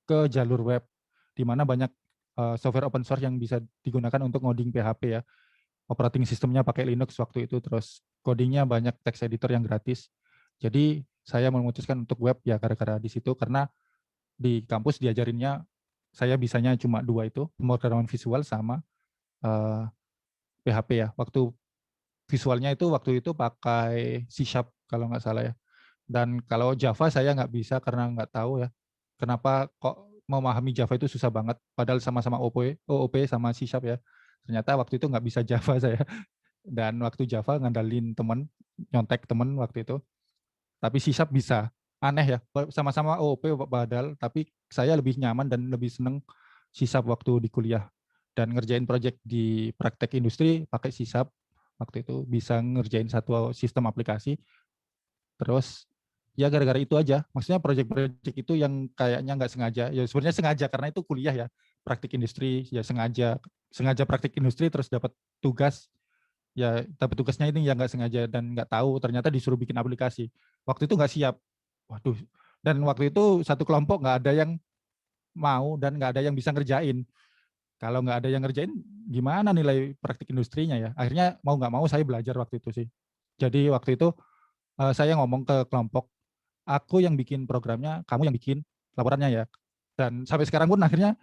ke jalur web, di mana banyak software open source yang bisa digunakan untuk ngoding PHP ya. Operating sistemnya pakai Linux waktu itu, terus codingnya banyak text editor yang gratis. Jadi saya memutuskan untuk web ya gara-gara di situ, karena di kampus diajarinnya saya bisanya cuma 2 itu, pemrograman visual sama PHP ya. Waktu visualnya itu waktu itu pakai C# kalau nggak salah ya. Dan kalau Java saya nggak bisa karena nggak tahu ya. Kenapa kok memahami Java itu susah banget, padahal sama-sama OOP sama C# ya. Ternyata waktu itu nggak bisa Java saya. Dan waktu Java ngandalin temen, nyontek temen waktu itu. Tapi C# bisa. Aneh ya, sama-sama OOP padahal, tapi saya lebih nyaman dan lebih seneng C# waktu di kuliah. Dan ngerjain project di praktek industri pakai C# waktu itu, bisa ngerjain satu sistem aplikasi. Terus ya gara-gara itu aja, maksudnya project-project itu yang kayaknya nggak sengaja, ya sebenarnya sengaja karena itu kuliah ya, praktik industri, ya sengaja praktik industri terus dapat tugas, ya dapat tugasnya ini yang nggak sengaja dan nggak tahu ternyata disuruh bikin aplikasi. Waktu itu nggak siap. Waduh, dan waktu itu satu kelompok nggak ada yang mau dan nggak ada yang bisa ngerjain. Kalau nggak ada yang ngerjain, gimana nilai praktik industrinya ya? Akhirnya mau nggak mau saya belajar waktu itu sih. Jadi waktu itu saya ngomong ke kelompok, aku yang bikin programnya, kamu yang bikin laporannya ya. Dan sampai sekarang pun akhirnya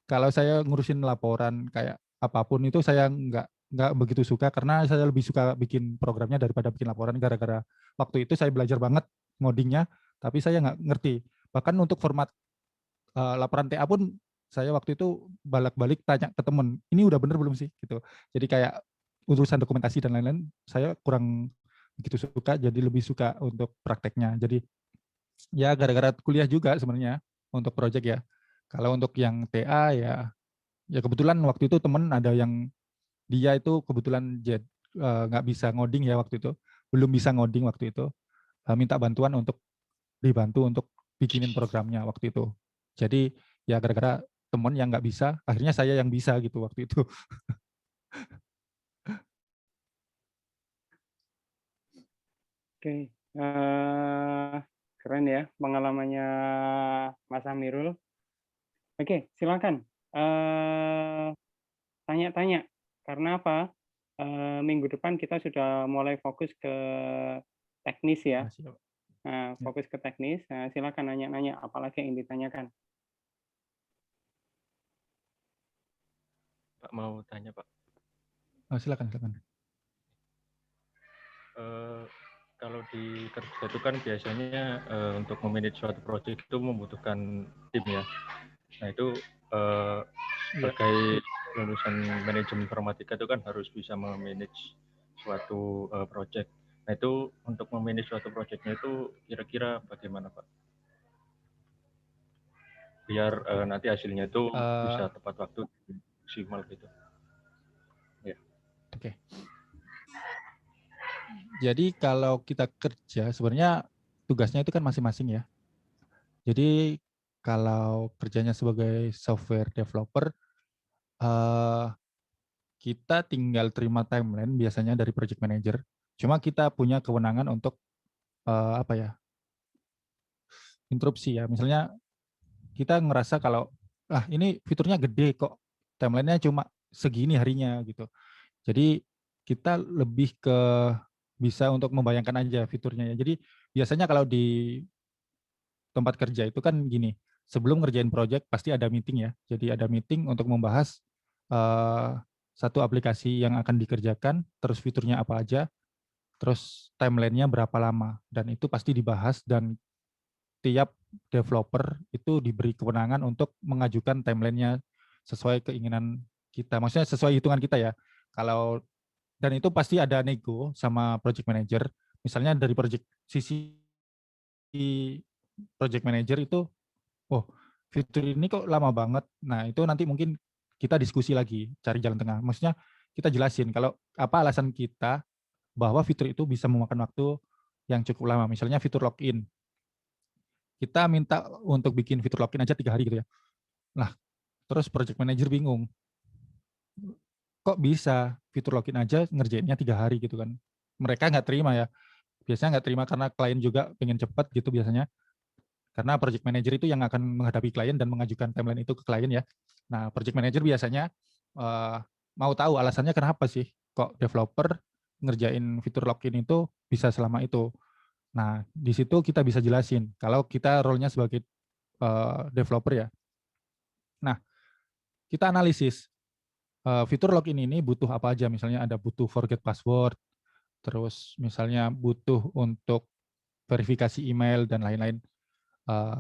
kalau saya ngurusin laporan kayak apapun itu saya nggak begitu suka, karena saya lebih suka bikin programnya daripada bikin laporan, gara-gara waktu itu saya belajar banget ngodingnya, tapi saya nggak ngerti. Bahkan untuk format laporan TA pun saya waktu itu balik-balik tanya ke temen, ini udah bener belum sih? Gitu. Jadi kayak urusan dokumentasi dan lain-lain, saya kurang begitu suka, jadi lebih suka untuk prakteknya. Jadi ya gara-gara kuliah juga sebenarnya untuk project ya. Kalau untuk yang TA ya kebetulan waktu itu temen ada yang dia itu kebetulan nggak bisa ngoding ya waktu itu, belum bisa ngoding waktu itu, minta bantuan untuk dibantu untuk bikinin programnya waktu itu. Jadi ya gara-gara temen yang nggak bisa, akhirnya saya yang bisa gitu waktu itu. Oke, keren ya pengalamannya Mas Amirul. Oke, silakan tanya-tanya. Karena apa? Minggu depan kita sudah mulai fokus ke teknis ya. Makasih, Pak. Nah, fokus ke teknis. Nah, silakan nanya-nanya, apalagi yang ditanyakan. Pak mau tanya Pak. Silakan. Kalau di kerja itu kan biasanya untuk memanage suatu project itu membutuhkan tim ya. Nah itu sebagai lulusan manajemen informatika itu kan harus bisa memanage suatu project. Nah itu untuk memanage suatu projectnya itu kira-kira bagaimana Pak? Biar nanti hasilnya itu bisa tepat waktu, maksimal gitu. Ya. Oke. Jadi kalau kita kerja sebenarnya tugasnya itu kan masing-masing ya. Jadi kalau kerjanya sebagai software developer, kita tinggal terima timeline biasanya dari project manager. Cuma kita punya kewenangan untuk interupsi ya. Misalnya kita ngerasa kalau ini fiturnya gede kok, timelinenya cuma segini harinya gitu. Jadi kita lebih ke bisa untuk membayangkan aja fiturnya ya. Jadi biasanya kalau di tempat kerja itu kan gini, sebelum ngerjain project pasti ada meeting ya. Jadi ada meeting untuk membahas satu aplikasi yang akan dikerjakan, terus fiturnya apa aja, terus timeline-nya berapa lama, dan itu pasti dibahas dan tiap developer itu diberi kewenangan untuk mengajukan timeline-nya sesuai keinginan kita, maksudnya sesuai hitungan kita ya. Kalau dan itu pasti ada nego sama project manager. Misalnya dari sisi project manager itu, fitur ini kok lama banget. Nah itu nanti mungkin kita diskusi lagi, cari jalan tengah. Maksudnya kita jelasin kalau apa alasan kita bahwa fitur itu bisa memakan waktu yang cukup lama. Misalnya fitur login. Kita minta untuk bikin fitur login aja 3 hari gitu ya. Nah, terus project manager bingung. Kok bisa fitur login aja ngerjainnya 3 hari gitu kan. Mereka nggak terima ya. Biasanya nggak terima karena klien juga pengen cepat gitu biasanya. Karena project manager itu yang akan menghadapi klien dan mengajukan timeline itu ke klien ya. Nah, project manager biasanya mau tahu alasannya kenapa sih kok developer ngerjain fitur login itu bisa selama itu. Nah, di situ kita bisa jelasin kalau kita role-nya sebagai developer ya. Nah, kita analisis fitur login ini butuh apa aja. Misalnya ada butuh forget password, terus misalnya butuh untuk verifikasi email dan lain-lain.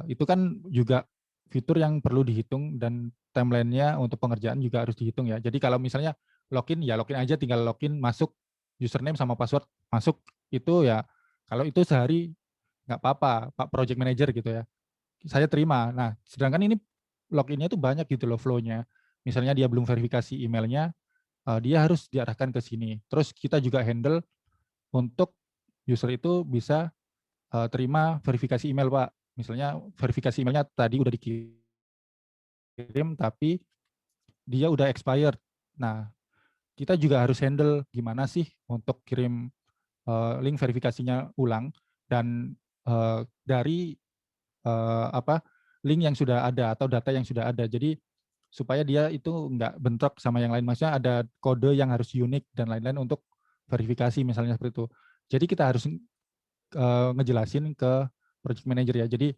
Itu kan juga fitur yang perlu dihitung dan timeline-nya untuk pengerjaan juga harus dihitung ya. Jadi kalau misalnya login, ya login aja, tinggal login, masuk username sama password, masuk itu ya. Kalau itu sehari nggak apa-apa, Pak Project Manager gitu ya. Saya terima. Nah, sedangkan ini loginnya itu banyak gitu loh flow-nya. Misalnya dia belum verifikasi emailnya, dia harus diarahkan ke sini. Terus kita juga handle untuk user itu bisa terima verifikasi email, Pak. Misalnya verifikasi emailnya tadi udah dikirim, tapi dia udah expired. Nah, kita juga harus handle gimana sih untuk kirim link verifikasinya ulang dan dari link yang sudah ada atau data yang sudah ada. Jadi supaya dia itu nggak bentrok sama yang lain. Maksudnya ada kode yang harus unik dan lain-lain untuk verifikasi misalnya seperti itu. Jadi kita harus ngejelasin ke project manager ya. Jadi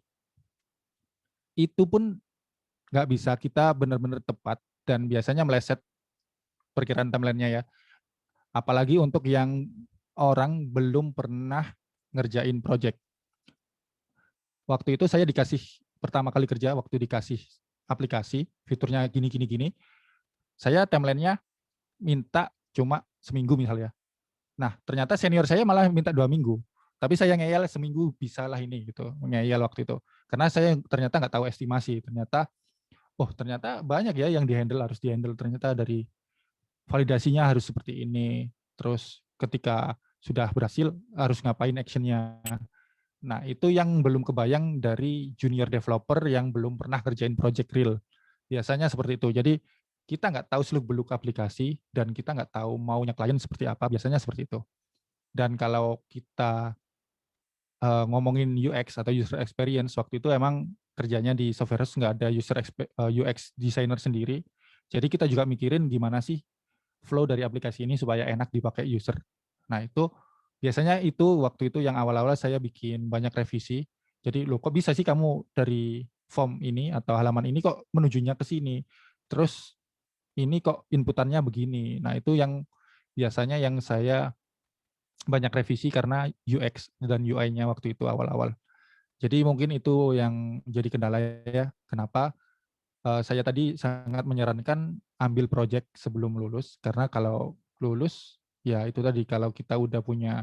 itu pun nggak bisa kita benar-benar tepat dan biasanya meleset perkiraan timeline-nya ya. Apalagi untuk yang orang belum pernah ngerjain project. Waktu itu saya dikasih pertama kali kerja, waktu dikasih aplikasi, fiturnya gini. Saya timeline-nya minta cuma seminggu misalnya. Nah, ternyata senior saya malah minta 2 minggu. Tapi saya ngeyel seminggu bisalah ini gitu, ngeyel waktu itu. Karena saya ternyata nggak tahu estimasi. Ternyata banyak ya yang harus dihandle. Ternyata dari validasinya harus seperti ini. Terus ketika sudah berhasil harus ngapain actionnya. Nah, itu yang belum kebayang dari junior developer yang belum pernah kerjain project real. Biasanya seperti itu. Jadi kita nggak tahu seluk-beluk aplikasi dan kita nggak tahu maunya klien seperti apa. Biasanya seperti itu. Dan kalau kita ngomongin UX atau user experience, waktu itu emang kerjanya di Software House nggak ada UX designer sendiri. Jadi kita juga mikirin gimana sih flow dari aplikasi ini supaya enak dipakai user. Nah, itu biasanya itu waktu itu yang awal-awal saya bikin banyak revisi. Jadi, loh kok bisa sih kamu dari form ini atau halaman ini kok menujunya ke sini. Terus ini kok inputannya begini. Nah, itu yang biasanya yang saya banyak revisi karena UX dan UI-nya waktu itu awal-awal. Jadi mungkin itu yang jadi kendala ya. Kenapa saya tadi sangat menyarankan ambil project sebelum lulus, karena kalau lulus, ya itu tadi, kalau kita udah punya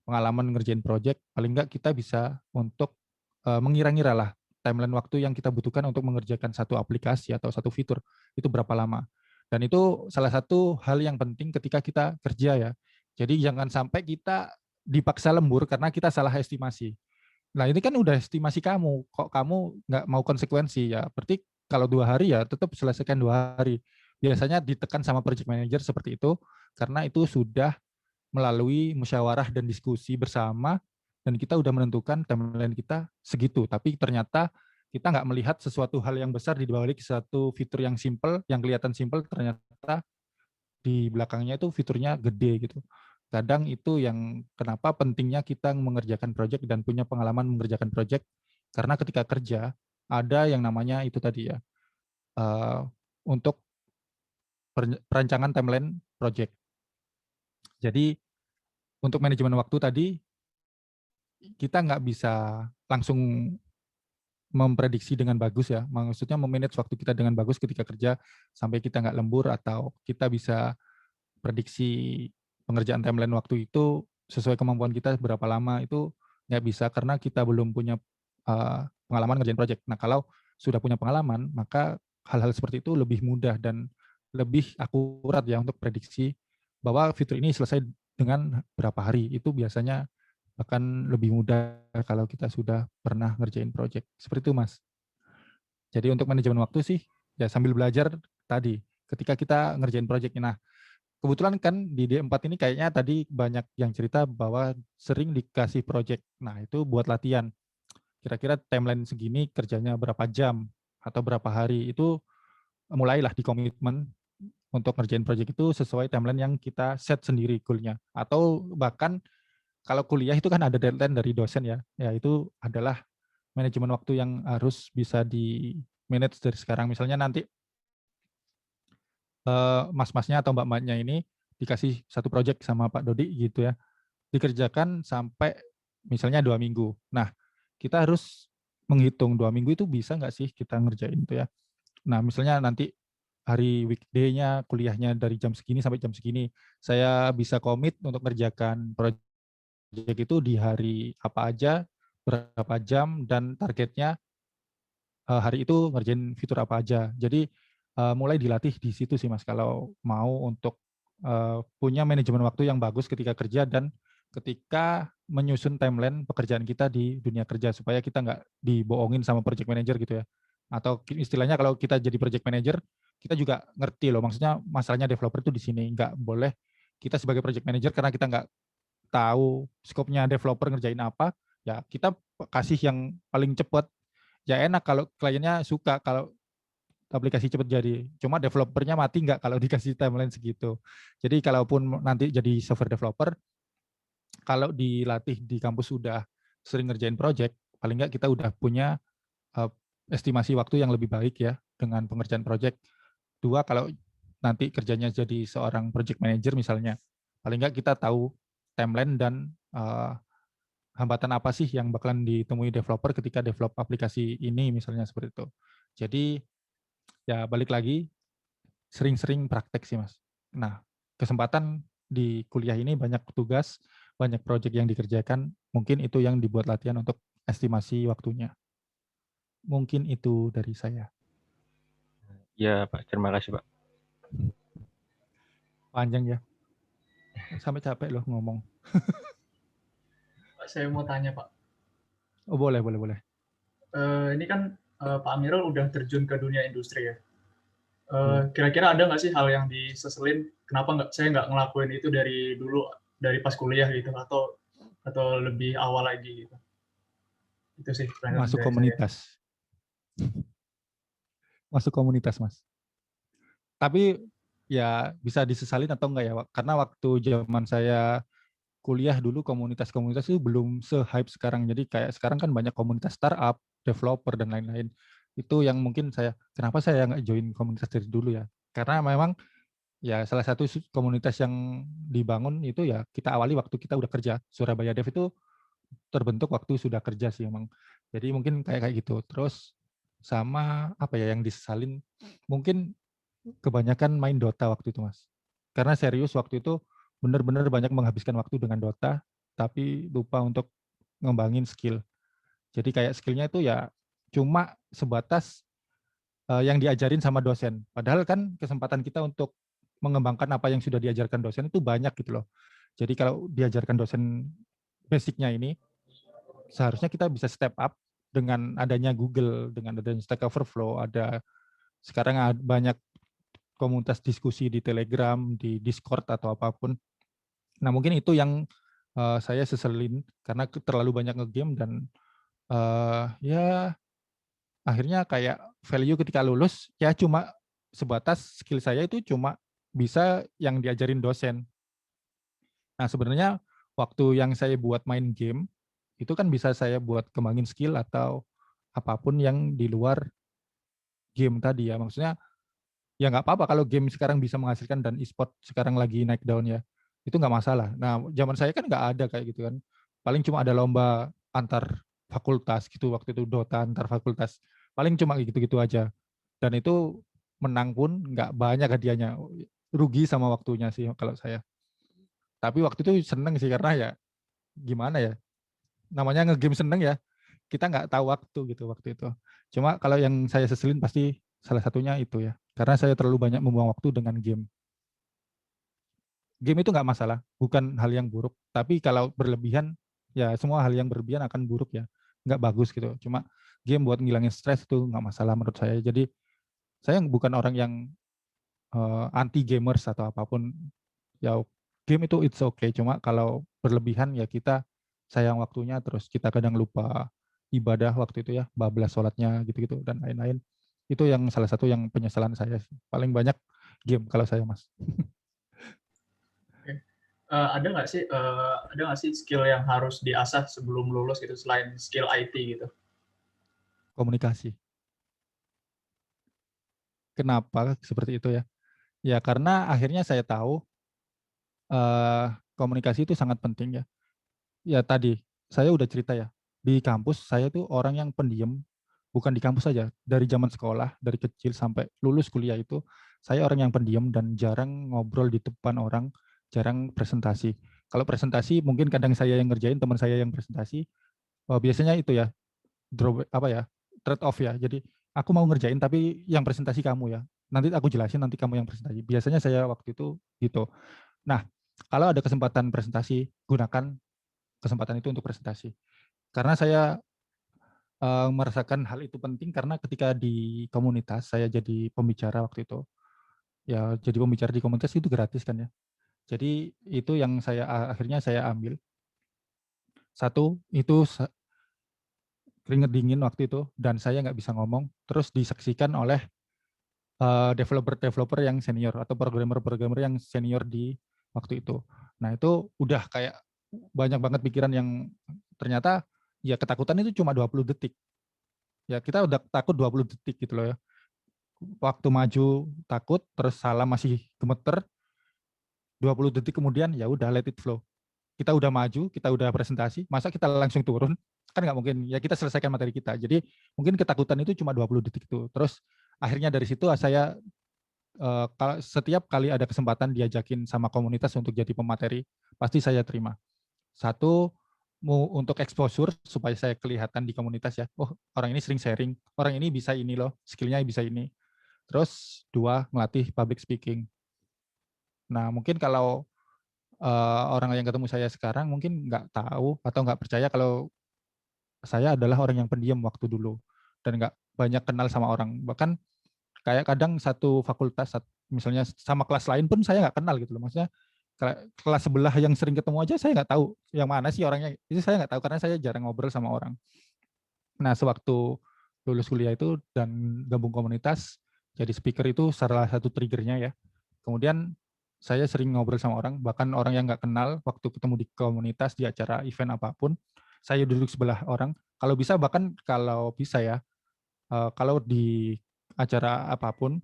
pengalaman ngerjain project, paling nggak kita bisa untuk mengira-ngira lah timeline waktu yang kita butuhkan untuk mengerjakan satu aplikasi atau satu fitur, itu berapa lama. Dan itu salah satu hal yang penting ketika kita kerja ya. Jadi jangan sampai kita dipaksa lembur karena kita salah estimasi. Nah ini kan udah estimasi kamu, kok kamu nggak mau konsekuensi ya, berarti kalau 2 hari ya tetap selesaikan 2 hari. Biasanya ditekan sama project manager seperti itu, karena itu sudah melalui musyawarah dan diskusi bersama, dan kita udah menentukan timeline kita segitu, tapi ternyata kita nggak melihat sesuatu hal yang besar di balik satu fitur yang simple, yang kelihatan simple, ternyata di belakangnya itu fiturnya gede gitu. Kadang itu yang kenapa pentingnya kita mengerjakan project dan punya pengalaman mengerjakan project, karena ketika kerja ada yang namanya itu tadi ya, untuk perancangan timeline project. Jadi untuk manajemen waktu tadi kita nggak bisa langsung memprediksi dengan bagus ya, maksudnya memanage waktu kita dengan bagus ketika kerja sampai kita nggak lembur, atau kita bisa prediksi pengerjaan timeline waktu itu sesuai kemampuan kita berapa lama, itu nggak bisa karena kita belum punya pengalaman ngerjain project. Nah, kalau sudah punya pengalaman, maka hal-hal seperti itu lebih mudah dan lebih akurat ya untuk prediksi bahwa fitur ini selesai dengan berapa hari. Itu biasanya bahkan lebih mudah kalau kita sudah pernah ngerjain project. Seperti itu, Mas. Jadi untuk manajemen waktu sih, ya sambil belajar tadi, ketika kita ngerjain project. Nah, kebetulan kan di D4 ini kayaknya tadi banyak yang cerita bahwa sering dikasih project. Nah, itu buat latihan. Kira-kira timeline segini kerjanya berapa jam atau berapa hari, itu mulailah di komitmen untuk ngerjain project itu sesuai timeline yang kita set sendiri goal-nya. Atau bahkan kalau kuliah itu kan ada deadline dari dosen ya, ya itu adalah manajemen waktu yang harus bisa di manage dari sekarang. Misalnya nanti mas-masnya atau mbak-mbaknya ini dikasih satu project sama Pak Dodi gitu ya, dikerjakan sampai misalnya 2 minggu. Nah, kita harus menghitung 2 minggu itu bisa nggak sih kita ngerjain itu ya. Nah, misalnya nanti hari weekday-nya kuliahnya dari jam segini sampai jam segini, saya bisa komit untuk ngerjakan project itu di hari apa aja, berapa jam, dan targetnya hari itu ngerjain fitur apa aja. Jadi mulai dilatih di situ sih Mas, kalau mau untuk punya manajemen waktu yang bagus ketika kerja dan ketika menyusun timeline pekerjaan kita di dunia kerja, supaya kita nggak dibohongin sama project manager gitu ya. Atau istilahnya kalau kita jadi project manager, kita juga ngerti loh, maksudnya masalahnya developer itu di sini. Nggak boleh kita sebagai project manager karena kita nggak tahu skopnya developer ngerjain apa, ya kita kasih yang paling cepat. Ya enak kalau kliennya suka kalau aplikasi cepat jadi. Cuma developernya mati nggak kalau dikasih timeline segitu. Jadi kalaupun nanti jadi software developer, kalau dilatih di kampus sudah sering ngerjain project, paling nggak kita udah punya estimasi waktu yang lebih baik ya dengan pengerjaan project. 2, kalau nanti kerjanya jadi seorang project manager misalnya, paling nggak kita tahu timeline dan hambatan apa sih yang bakalan ditemui developer ketika develop aplikasi ini misalnya, seperti itu. Jadi ya balik lagi, sering-sering praktek sih Mas. Nah, kesempatan di kuliah ini banyak tugas, banyak proyek yang dikerjakan, mungkin itu yang dibuat latihan untuk estimasi waktunya. Mungkin itu dari saya. Ya Pak, terima kasih Pak. Panjang ya. sampai capek loh ngomong. Saya mau tanya Pak. Oh boleh. Ini kan Pak Amirul udah terjun ke dunia industri ya. Iya. Kira-kira ada nggak sih hal yang diseselin? Kenapa saya nggak ngelakuin itu dari dulu, dari pas kuliah gitu, atau lebih awal lagi gitu? Itu sih pertanyaan Masuk dari saya. komunitas. Masuk komunitas, Mas. Tapi ya bisa disesalin atau enggak ya, karena waktu zaman saya kuliah dulu komunitas-komunitas itu belum se-hype sekarang. Jadi kayak sekarang kan banyak komunitas startup, developer dan lain-lain. Itu yang mungkin kenapa saya nggak join komunitas dari dulu ya? Karena memang ya salah satu komunitas yang dibangun itu ya kita awali waktu kita udah kerja. Surabaya Dev itu terbentuk waktu sudah kerja sih emang. Jadi mungkin kayak gitu. Terus sama apa ya yang disesalin, mungkin kebanyakan main Dota waktu itu, Mas. Karena serius waktu itu benar-benar banyak menghabiskan waktu dengan Dota, tapi lupa untuk ngembangin skill. Jadi kayak skillnya itu ya cuma sebatas yang diajarin sama dosen. Padahal kan kesempatan kita untuk mengembangkan apa yang sudah diajarkan dosen itu banyak gitu loh. Jadi kalau diajarkan dosen basicnya ini, seharusnya kita bisa step up dengan adanya Google, dengan adanya Stack Overflow, sekarang banyak komunitas diskusi di Telegram, di Discord atau apapun. Nah mungkin itu yang saya seselin karena terlalu banyak ngegame dan ya akhirnya kayak value ketika lulus ya cuma sebatas skill saya itu cuma bisa yang diajarin dosen. Nah sebenarnya waktu yang saya buat main game itu kan bisa saya buat kembangin skill atau apapun yang di luar game tadi ya. Maksudnya ya nggak apa-apa kalau game sekarang bisa menghasilkan dan e-sport sekarang lagi naik daun ya. Itu nggak masalah. Nah zaman saya kan nggak ada kayak gitu kan. Paling cuma ada lomba antar fakultas gitu waktu itu Dota antar fakultas. Paling cuma gitu-gitu aja. Dan itu menang pun nggak banyak hadiahnya. Rugi sama waktunya sih kalau saya. Tapi waktu itu seneng sih karena ya gimana ya. Namanya ngegame seneng ya. Kita nggak tahu waktu gitu waktu itu. Cuma kalau yang saya seselin pasti salah satunya itu ya. Karena saya terlalu banyak membuang waktu dengan game. Game itu nggak masalah, bukan hal yang buruk. Tapi kalau berlebihan, ya semua hal yang berlebihan akan buruk ya. Nggak bagus gitu. Cuma game buat ngilangin stres itu nggak masalah menurut saya. Jadi saya bukan orang yang anti gamers atau apapun. Ya game itu it's okay. Cuma kalau berlebihan ya kita sayang waktunya, terus kita kadang lupa ibadah waktu itu ya, bablas sholatnya gitu-gitu dan lain-lain. Itu yang salah satu yang penyesalan saya sih. Paling banyak game kalau saya, Mas. Ada nggak sih skill yang harus diasah sebelum lulus gitu selain skill IT gitu? Komunikasi. Kenapa seperti itu ya? Ya karena akhirnya saya tahu komunikasi itu sangat penting ya. Ya tadi saya udah cerita ya, di kampus saya tuh orang yang pendiam, bukan di kampus saja, dari zaman sekolah, dari kecil sampai lulus kuliah itu, saya orang yang pendiam dan jarang ngobrol di depan orang, jarang presentasi. Kalau presentasi mungkin kadang saya yang ngerjain, teman saya yang presentasi, biasanya itu ya, trade off ya. Jadi aku mau ngerjain tapi yang presentasi kamu ya. Nanti aku jelasin, nanti kamu yang presentasi. Biasanya saya waktu itu gitu. Nah, kalau ada kesempatan presentasi, gunakan kesempatan itu untuk presentasi. Karena saya merasakan hal itu penting karena ketika di komunitas saya jadi pembicara waktu itu. Ya, jadi pembicara di komunitas itu gratis kan ya. Jadi itu yang akhirnya saya ambil. Satu, itu keringet dingin waktu itu dan saya nggak bisa ngomong. Terus disaksikan oleh developer-developer yang senior atau programmer-programmer yang senior di waktu itu. Nah itu udah kayak banyak banget pikiran yang ternyata ya ketakutan itu cuma 20 detik. Ya kita udah takut 20 detik gitu loh ya. Waktu maju takut, terus salah masih gemeter, 20 detik kemudian ya udah let it flow. Kita udah maju, kita udah presentasi, masa kita langsung turun? Kan nggak mungkin, ya kita selesaikan materi kita. Jadi mungkin ketakutan itu cuma 20 detik itu. Terus akhirnya dari situ saya setiap kali ada kesempatan diajakin sama komunitas untuk jadi pemateri, pasti saya terima. Satu, untuk exposure supaya saya kelihatan di komunitas ya. Oh, orang ini sering sharing, orang ini bisa ini loh, skillnya bisa ini. Terus dua, melatih public speaking. Nah, mungkin kalau orang yang ketemu saya sekarang mungkin nggak tahu atau nggak percaya kalau saya adalah orang yang pendiam waktu dulu dan nggak banyak kenal sama orang. Bahkan kayak kadang satu fakultas, misalnya sama kelas lain pun saya nggak kenal gitu loh. Maksudnya kelas sebelah yang sering ketemu aja saya nggak tahu yang mana sih orangnya. Itu saya nggak tahu karena saya jarang ngobrol sama orang. Nah, sewaktu lulus kuliah itu dan gabung komunitas, jadi speaker itu salah satu triggernya ya. Kemudian saya sering ngobrol sama orang, bahkan orang yang nggak kenal waktu ketemu di komunitas, di acara event apapun, saya duduk sebelah orang. Kalau bisa, bahkan kalau bisa ya, kalau di acara apapun,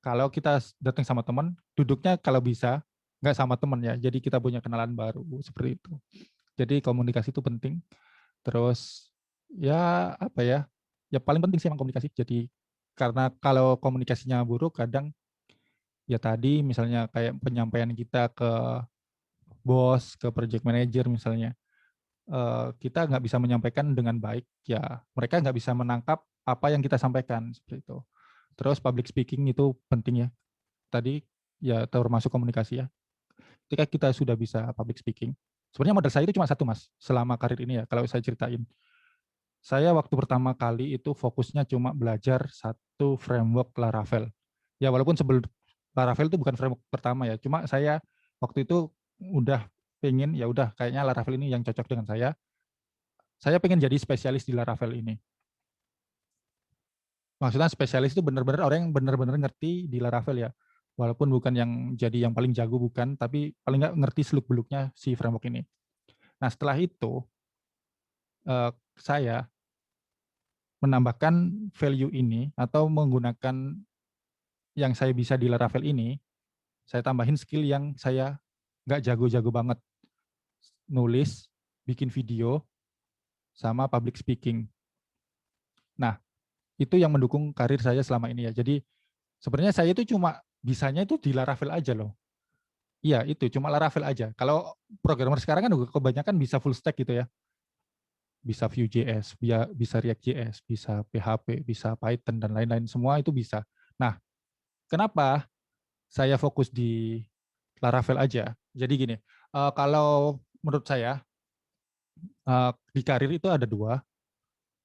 kalau kita datang sama teman, duduknya kalau bisa nggak sama teman ya, jadi kita punya kenalan baru seperti itu. Jadi komunikasi itu penting. Terus ya apa ya? Ya paling penting sih emang komunikasi. Jadi karena kalau komunikasinya buruk, kadang ya tadi misalnya kayak penyampaian kita ke bos, ke project manager misalnya, kita nggak bisa menyampaikan dengan baik, ya mereka nggak bisa menangkap apa yang kita sampaikan seperti itu. Terus public speaking itu penting ya. Tadi ya termasuk komunikasi ya. Ketika kita sudah bisa public speaking, sebenarnya modal saya itu cuma satu Mas, selama karir ini ya, kalau saya ceritain. Saya waktu pertama kali itu fokusnya cuma belajar satu framework Laravel. Ya walaupun sebelum Laravel itu bukan framework pertama ya, cuma saya waktu itu udah pengen, ya udah kayaknya Laravel ini yang cocok dengan saya. Saya pengen jadi spesialis di Laravel ini. Maksudnya spesialis itu benar-benar orang yang benar-benar ngerti di Laravel ya. Walaupun bukan yang jadi yang paling jago bukan, tapi paling nggak ngerti seluk-beluknya si framework ini. Nah setelah itu saya menambahkan value ini atau menggunakan yang saya bisa di Laravel ini, saya tambahin skill yang saya nggak jago-jago banget. Nulis, bikin video, sama public speaking. Nah, itu yang mendukung karir saya selama ini ya. Jadi sebenarnya saya itu cuma bisanya itu di Laravel aja loh. Iya, itu cuma Laravel aja. Kalau programmer sekarang kan kebanyakan bisa full stack gitu ya. Bisa Vue.js, bisa React.js, bisa PHP, bisa Python, dan lain-lain. Semua itu bisa. Nah, kenapa saya fokus di Laravel aja? Jadi gini, kalau menurut saya, di karir itu ada dua.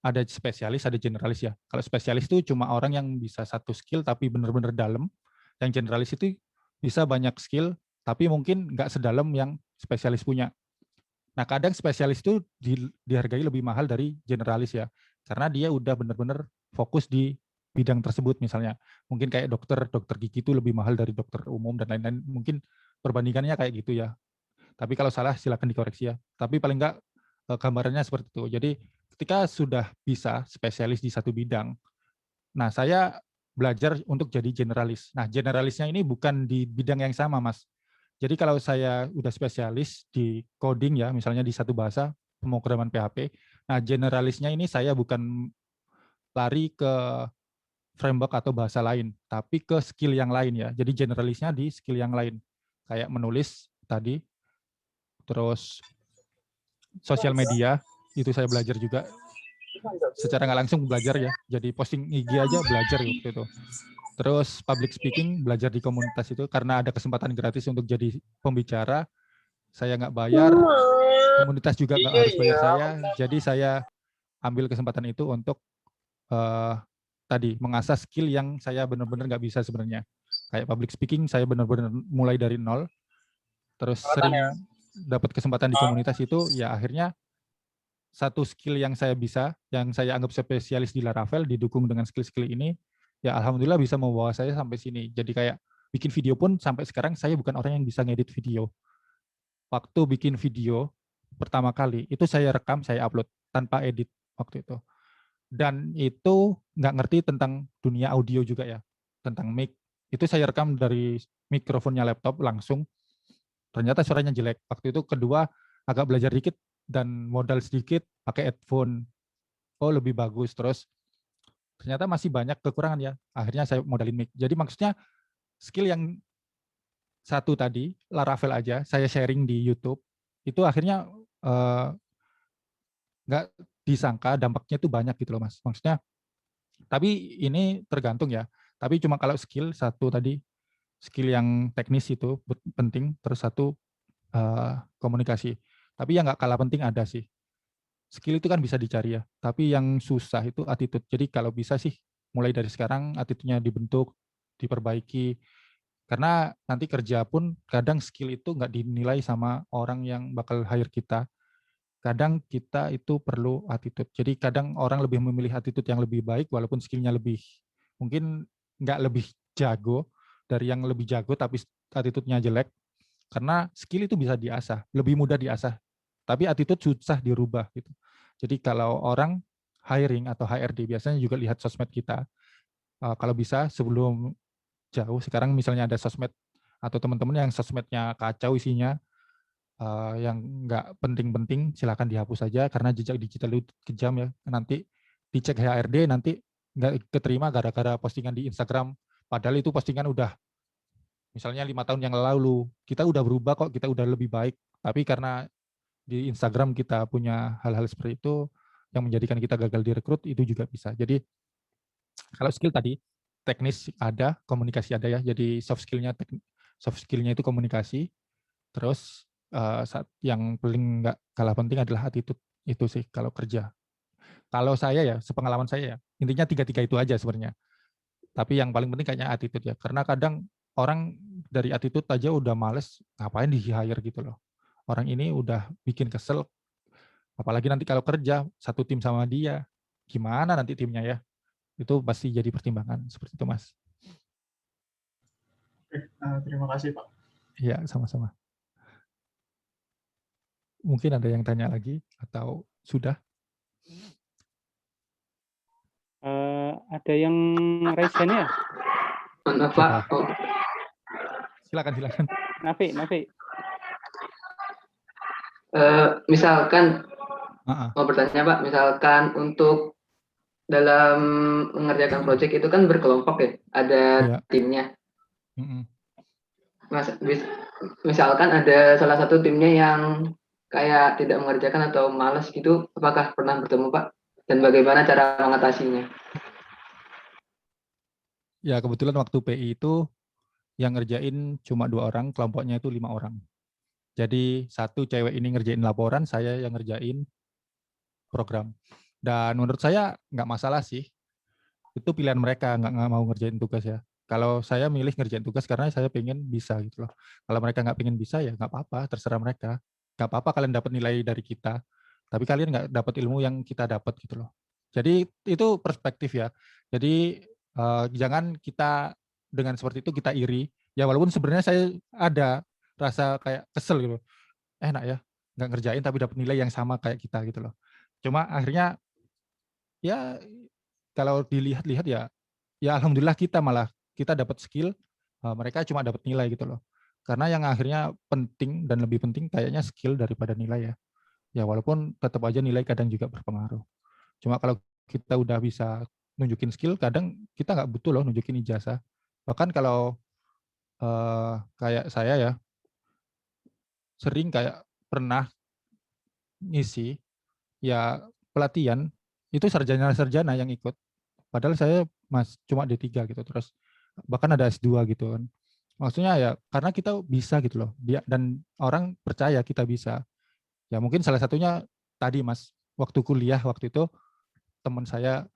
Ada spesialis, ada generalis ya. Kalau spesialis itu cuma orang yang bisa satu skill tapi benar-benar dalam. Yang generalis itu bisa banyak skill tapi mungkin nggak sedalam yang spesialis punya. Nah, kadang spesialis itu dihargai lebih mahal dari generalis ya. Karena dia udah benar-benar fokus di bidang tersebut misalnya. Mungkin kayak dokter gigi itu lebih mahal dari dokter umum dan lain-lain. Mungkin perbandingannya kayak gitu ya. Tapi kalau salah silakan dikoreksi ya. Tapi paling nggak gambarannya seperti itu. Jadi ketika sudah bisa spesialis di satu bidang, nah saya belajar untuk jadi generalis. Nah generalisnya ini bukan di bidang yang sama Mas. Jadi kalau saya udah spesialis di coding ya, misalnya di satu bahasa, pemrograman PHP, nah generalisnya ini saya bukan lari ke framework atau bahasa lain, tapi ke skill yang lain ya. Jadi generalisnya di skill yang lain, kayak menulis tadi, terus sosial media, itu saya belajar juga. Secara nggak langsung belajar ya, jadi posting IG aja belajar waktu itu. Terus public speaking, belajar di komunitas itu karena ada kesempatan gratis untuk jadi pembicara, saya nggak bayar, komunitas juga nggak harus bayar saya, jadi saya ambil kesempatan itu untuk tadi mengasah skill yang saya benar-benar nggak bisa sebenarnya. Kayak public speaking, saya benar-benar mulai dari nol, terus sering dapat kesempatan di komunitas itu, ya akhirnya satu skill yang saya bisa, yang saya anggap spesialis di Laravel, didukung dengan skill-skill ini, ya alhamdulillah bisa membawa saya sampai sini. Jadi kayak bikin video pun sampai sekarang saya bukan orang yang bisa ngedit video. Waktu bikin video pertama kali, itu saya rekam, saya upload tanpa edit waktu itu. Dan itu nggak ngerti tentang dunia audio juga ya, tentang mic. Itu saya rekam dari mikrofonnya laptop langsung, ternyata suaranya jelek. Waktu itu kedua, agak belajar dikit, dan modal sedikit pakai headphone, oh lebih bagus. Terus ternyata masih banyak kekurangan ya, akhirnya saya modalin mic. Jadi maksudnya skill yang satu tadi Laravel aja saya sharing di YouTube itu akhirnya nggak disangka dampaknya itu banyak gitu loh Mas. Maksudnya tapi ini tergantung ya, tapi cuma kalau skill satu tadi skill yang teknis itu penting, terus satu komunikasi. Tapi yang nggak kalah penting ada sih. Skill itu kan bisa dicari ya, tapi yang susah itu attitude. Jadi kalau bisa sih mulai dari sekarang attitude-nya dibentuk, diperbaiki. Karena nanti kerja pun kadang skill itu nggak dinilai sama orang yang bakal hire kita. Kadang kita itu perlu attitude. Jadi kadang orang lebih memilih attitude yang lebih baik walaupun skillnya lebih mungkin nggak lebih jago dari yang lebih jago tapi attitude-nya jelek. Karena skill itu bisa diasah, lebih mudah diasah. Tapi attitude susah dirubah gitu. Jadi kalau orang hiring atau HRD biasanya juga lihat sosmed kita. Kalau bisa sebelum jauh, sekarang misalnya ada sosmed atau teman-teman yang sosmednya kacau isinya, yang nggak penting-penting, silakan dihapus saja karena jejak digital itu kejam ya. Nanti dicek HRD, nanti nggak keterima gara-gara postingan di Instagram. Padahal itu postingan udah misalnya 5 tahun yang lalu, kita udah berubah kok, kita udah lebih baik. Tapi karena di Instagram kita punya hal-hal seperti itu yang menjadikan kita gagal direkrut, itu juga bisa. Jadi kalau skill tadi, teknis ada, komunikasi ada ya. Jadi soft skill-nya itu komunikasi. Terus yang paling nggak kalah penting adalah attitude. Itu sih kalau kerja. Kalau saya ya, sepengalaman saya ya, intinya 3-3 itu aja sebenarnya. Tapi yang paling penting kayaknya attitude ya. Karena kadang orang dari attitude aja udah males, ngapain di-hire gitu loh. Orang ini udah bikin kesel, apalagi nanti kalau kerja, satu tim sama dia, gimana nanti timnya ya. Itu pasti jadi pertimbangan, seperti itu Mas. Oke, terima kasih Pak. Iya, sama-sama. Mungkin ada yang tanya lagi, atau sudah? Ada yang raise hand ya? Maaf Pak. Oh. Silakan. Nafi. Misalkan mau bertanya Pak, misalkan untuk dalam mengerjakan proyek itu kan berkelompok ya, ada timnya. Misalkan ada salah satu timnya yang kayak tidak mengerjakan atau malas gitu, apakah pernah bertemu Pak? Dan bagaimana cara mengatasinya? Ya kebetulan waktu PI itu yang ngerjain cuma 2 orang, kelompoknya itu 5 orang. Jadi satu cewek ini ngerjain laporan, saya yang ngerjain program. Dan menurut saya nggak masalah sih. Itu pilihan mereka, nggak mau ngerjain tugas ya. Kalau saya milih ngerjain tugas karena saya pengen bisa gitu loh. Kalau mereka nggak pengen bisa ya nggak apa-apa, terserah mereka. Nggak apa-apa kalian dapat nilai dari kita, tapi kalian nggak dapat ilmu yang kita dapat gitu loh. Jadi itu perspektif ya. Jadi jangan kita dengan seperti itu kita iri. Ya walaupun sebenarnya saya ada rasa kayak kesel gitu. Enak ya, nggak ngerjain tapi dapat nilai yang sama kayak kita gitu loh. Cuma akhirnya ya kalau dilihat-lihat ya alhamdulillah kita dapat skill, mereka cuma dapat nilai gitu loh. Karena yang akhirnya penting dan lebih penting kayaknya skill daripada nilai ya. Ya walaupun tetap aja nilai kadang juga berpengaruh. Cuma kalau kita udah bisa nunjukin skill, kadang kita nggak butuh loh nunjukin ijazah. Bahkan kalau kayak saya ya, sering kayak pernah ngisi ya pelatihan itu sarjana yang ikut, padahal saya cuma D3 gitu, terus bahkan ada S2 gitu kan. Maksudnya ya karena kita bisa gitu loh, dan orang percaya kita bisa. Ya mungkin salah satunya tadi Mas, waktu kuliah waktu itu teman saya,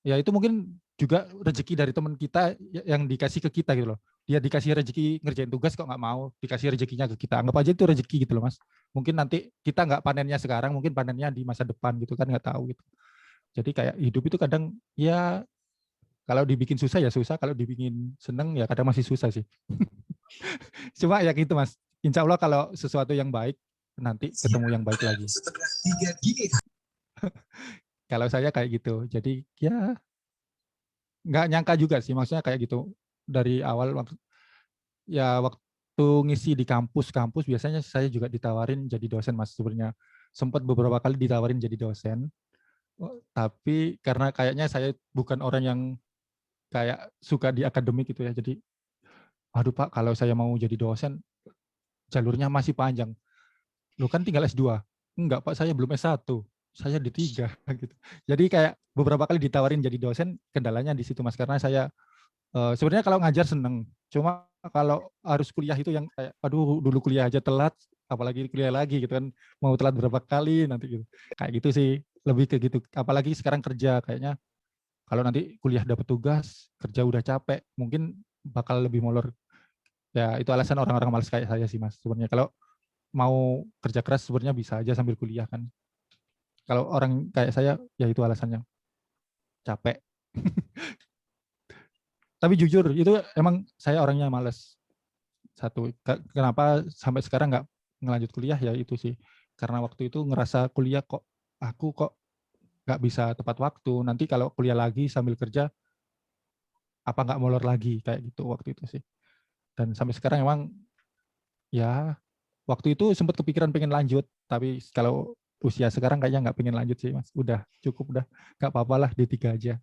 ya itu mungkin juga rezeki dari teman kita yang dikasih ke kita gitu loh. Dia dikasih rezeki ngerjain tugas kok nggak mau, dikasih rezekinya ke kita. Anggap aja itu rezeki gitu loh Mas. Mungkin nanti kita nggak panennya sekarang, mungkin panennya di masa depan gitu kan, nggak tahu gitu. Jadi kayak hidup itu kadang ya kalau dibikin susah ya susah, kalau dibikin seneng ya kadang masih susah sih. Cuma ya gitu Mas. Insya Allah kalau sesuatu yang baik nanti ketemu yang baik lagi. Kalau saya kayak gitu. Jadi ya nggak nyangka juga sih, maksudnya kayak gitu dari awal waktu ngisi di kampus biasanya saya juga ditawarin jadi dosen Mas. Sebenarnya sempat beberapa kali ditawarin jadi dosen, tapi karena kayaknya saya bukan orang yang kayak suka di akademik gitu ya, jadi aduh Pak, kalau saya mau jadi dosen jalurnya masih panjang. Lu kan tinggal S2. Enggak Pak, saya belum S1. Saya D3 gitu. Jadi kayak beberapa kali ditawarin jadi dosen, kendalanya di situ Mas, karena saya sebenarnya kalau ngajar seneng, cuma kalau harus kuliah itu yang kayak, aduh dulu kuliah aja telat, apalagi kuliah lagi gitu kan, mau telat berapa kali nanti gitu. Kayak gitu sih, lebih ke gitu. Apalagi sekarang kerja, kayaknya kalau nanti kuliah dapat tugas, kerja udah capek, mungkin bakal lebih molor. Ya itu alasan orang-orang malas kayak saya sih Mas. Sebenarnya kalau mau kerja keras sebenarnya bisa aja sambil kuliah kan. Kalau orang kayak saya, ya itu alasannya, capek. Tapi jujur, itu emang saya orangnya males. Satu, kenapa sampai sekarang nggak ngelanjut kuliah ya itu sih. Karena waktu itu ngerasa kuliah aku kok nggak bisa tepat waktu. Nanti kalau kuliah lagi sambil kerja, apa nggak molor lagi kayak gitu waktu itu sih. Dan sampai sekarang emang ya waktu itu sempat kepikiran pengen lanjut, tapi kalau usia sekarang kayaknya nggak pengen lanjut sih Mas. Udah cukup, udah nggak apa-apa lah D3 aja.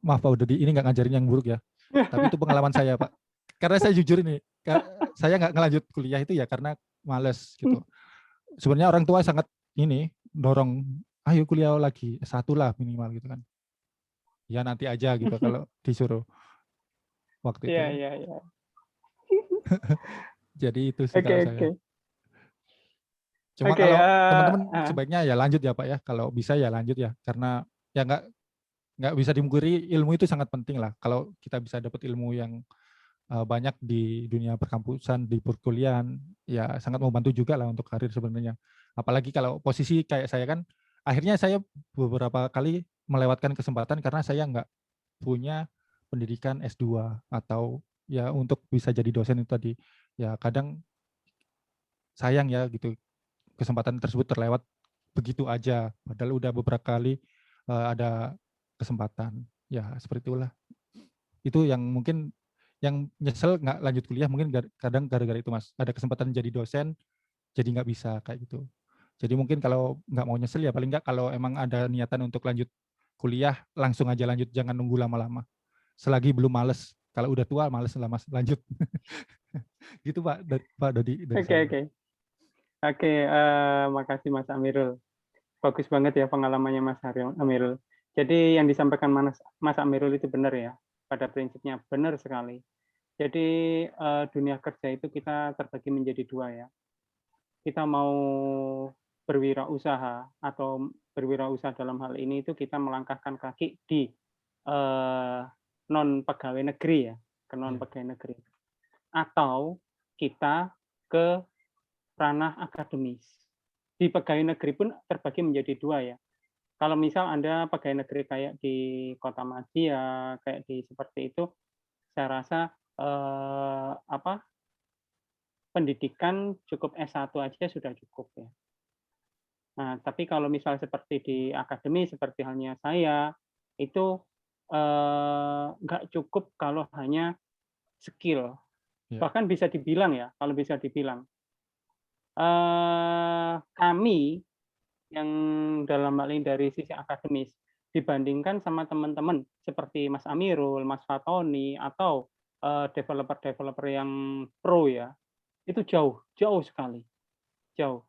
Maaf Pak, udah ini nggak ngajarin yang buruk ya. Tapi itu pengalaman saya Pak. Karena saya jujur ini, saya nggak ngelanjut kuliah itu ya karena males gitu. Sebenarnya orang tua sangat ini dorong, ayo kuliah lagi, S1 lah minimal gitu kan. Ya nanti aja gitu kalau disuruh waktu itu. Iya. Jadi itu sih kalau saya. Oke. Cuma kalau teman-teman sebaiknya ya lanjut ya Pak ya. Kalau bisa ya lanjut ya, karena ya nggak bisa dimungkiri ilmu itu sangat penting lah. Kalau kita bisa dapat ilmu yang banyak di dunia perkampusan, di perkuliahan, ya sangat membantu juga lah untuk karir sebenarnya. Apalagi kalau posisi kayak saya kan, akhirnya saya beberapa kali melewatkan kesempatan karena saya nggak punya pendidikan S2 atau ya untuk bisa jadi dosen itu tadi. Ya kadang sayang ya gitu, kesempatan tersebut terlewat begitu aja. Padahal udah beberapa kali ada kesempatan. Ya seperti itulah. Itu yang mungkin yang nyesel nggak lanjut kuliah mungkin kadang gara-gara itu Mas. Ada kesempatan jadi dosen, jadi nggak bisa kayak gitu. Jadi mungkin kalau nggak mau nyesel ya paling nggak kalau emang ada niatan untuk lanjut kuliah, langsung aja lanjut, jangan nunggu lama-lama. Selagi belum males. Kalau udah tua males lah Mas, lanjut. Gitu Pak Dodi dari saya. Oke, makasih Mas Amirul. Bagus banget ya pengalamannya Mas Amirul. Jadi yang disampaikan Mas Amirul itu benar ya, pada prinsipnya benar sekali. Jadi dunia kerja itu kita terbagi menjadi dua ya. Kita mau berwirausaha atau berwirausaha dalam hal ini itu kita melangkahkan kaki di non pegawai negeri ya, ke non pegawai negeri. Atau kita ke ranah akademis. Di pegawai negeri pun terbagi menjadi dua ya. Kalau misal Anda pegawai negeri kayak di Kota Madia, kayak di seperti itu, saya rasa pendidikan cukup S1 aja sudah cukup ya. Nah, tapi kalau misal seperti di akademi, seperti halnya saya, itu nggak cukup kalau hanya skill. Bahkan bisa dibilang ya, kalau bisa dibilang, kami yang dalam hal ini dari sisi akademis dibandingkan sama teman-teman seperti Mas Amirul, Mas Fatoni atau developer-developer yang pro ya, itu jauh sekali, jauh.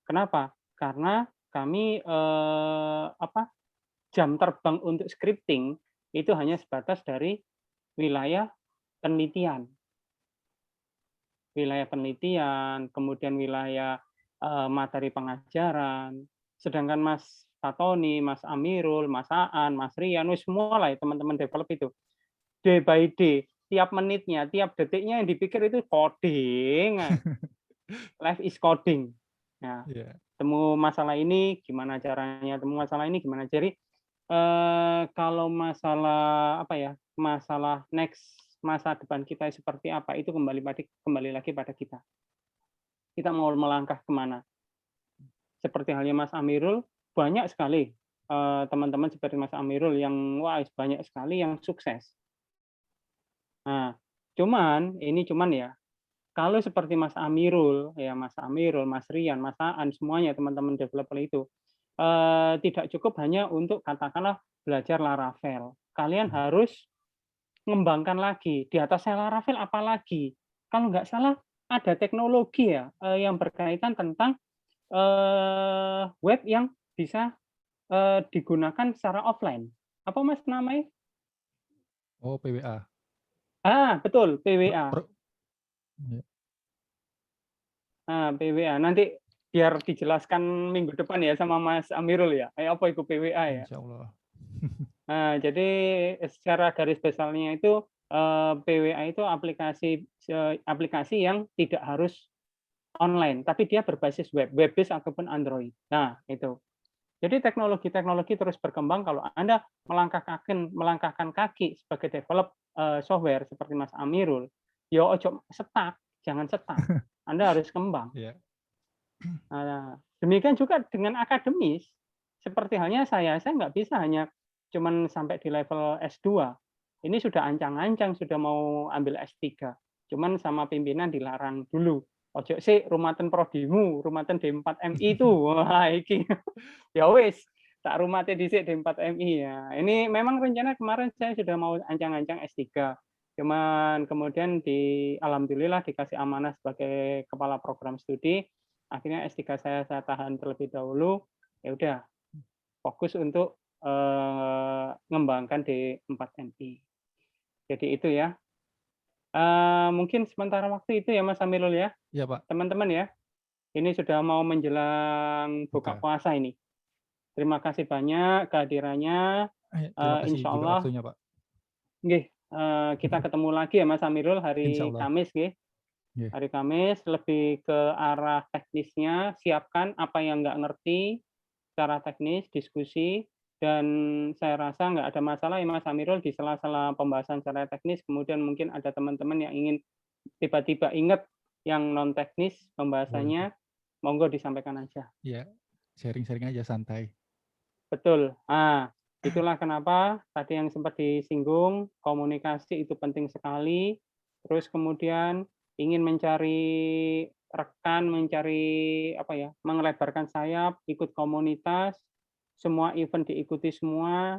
Kenapa? Karena kami jam terbang untuk scripting itu hanya sebatas dari wilayah penelitian, kemudian wilayah materi pengajaran. Sedangkan Mas Fatoni, Mas Amirul, Mas Aan, Mas Rian, semua lah ya teman-teman develop itu. Day by day, tiap menitnya, tiap detiknya yang dipikir itu coding. Life is coding. Nah, temu masalah ini gimana caranya, temu masalah ini gimana. Jadi kalau masalah masalah next masa depan kita seperti apa itu kembali lagi pada kita. Kita mau melangkah kemana? Seperti halnya Mas Amirul, banyak sekali teman-teman seperti Mas Amirul yang banyak sekali yang sukses. Nah, cuman ya, kalau seperti Mas Amirul, Mas Rian, Mas Aan, semuanya teman-teman developer itu tidak cukup hanya untuk katakanlah belajar Laravel. Kalian harus mengembangkan lagi. Di atasnya Laravel apalagi? Kalau nggak salah ada teknologi ya yang berkaitan tentang web yang bisa digunakan secara offline. Apa Mas namanya? Oh, PWA. Betul, PWA. Ya. PWA. Nanti biar dijelaskan minggu depan ya sama Mas Amirul ya. Apa itu PWA ya? Insya Allah. Jadi secara garis besarnya itu PWA itu aplikasi yang tidak harus online, tapi dia berbasis web-based ataupun Android. Nah, itu. Jadi teknologi-teknologi terus berkembang. Kalau Anda melangkahkan kaki sebagai develop software seperti Mas Amirul, ya ojo stuck, jangan stuck. Anda harus kembang. Nah, demikian juga dengan akademis. Seperti halnya saya nggak bisa hanya cuman sampai di level S2. Ini sudah ancang-ancang, sudah mau ambil S3. Cuman sama pimpinan dilarang dulu. Ojo sih rumaten prodimu, rumaten D4MI itu. Wah, iki. Ya wis, tak rumate dhisik D4MI ya. Ini memang rencana kemarin saya sudah mau ancang-ancang S3. Cuman kemudian alhamdulillah dikasih amanah sebagai kepala program studi. Akhirnya S3 saya tahan terlebih dahulu. Ya udah, fokus untuk mengembangkan D4MI. Jadi itu ya. Mungkin sementara waktu itu ya Mas Amirul ya. Iya Pak. Teman-teman ya. Ini sudah mau menjelang buka puasa ini. Terima kasih banyak kehadirannya. Insya Allah. Waktunya, Pak. Kita ketemu lagi ya Mas Amirul hari Kamis. Hari Kamis lebih ke arah teknisnya. Siapkan apa yang nggak ngerti secara teknis, diskusi. Dan saya rasa nggak ada masalah ya Mas Amirul di sela-sela pembahasan secara teknis, kemudian mungkin ada teman-teman yang ingin tiba-tiba ingat yang non teknis pembahasannya, monggo disampaikan aja. Iya, sharing-sharing aja santai. Betul. Itulah kenapa tadi yang sempat disinggung, komunikasi itu penting sekali. Terus kemudian ingin mencari rekan, mengelebarkan sayap, ikut komunitas. Semua event diikuti semua.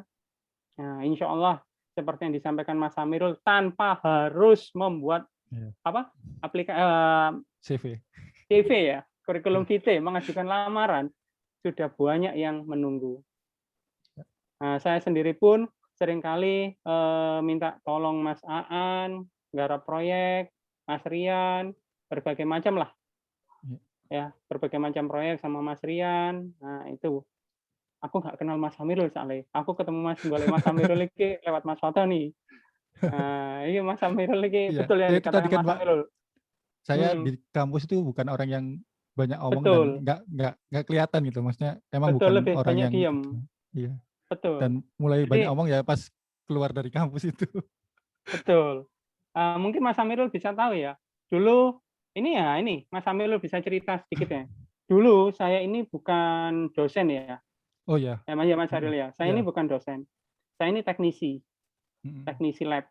Nah, insya Allah seperti yang disampaikan Mas Amirul, tanpa harus membuat CV ya, kurikulum vitae, mengajukan lamaran, sudah banyak yang menunggu. Nah, saya sendiri pun seringkali minta tolong Mas Aan, garap proyek, Mas Rian, berbagai macam lah, ya berbagai macam proyek sama Mas Rian. Nah itu. Aku nggak kenal Mas Amirul soalnya. Aku ketemu Mas Amirul ini lewat Mas Foto nih. Iya Mas Amirul ini betul yang dikatakan Mas Amirul. Saya di kampus itu bukan orang yang banyak omong dan nggak kelihatan gitu. Maksudnya emang bukan lebih orang banyak yang diam. Iya. Betul. Dan mulai banyak omong ya pas keluar dari kampus itu. Betul. Mungkin Mas Amirul bisa tahu ya. Dulu ini Mas Amirul bisa cerita sedikit ya. Dulu saya ini bukan dosen ya. Oh ya. Mas Aril ya. Saya ini bukan dosen. Saya ini teknisi lab.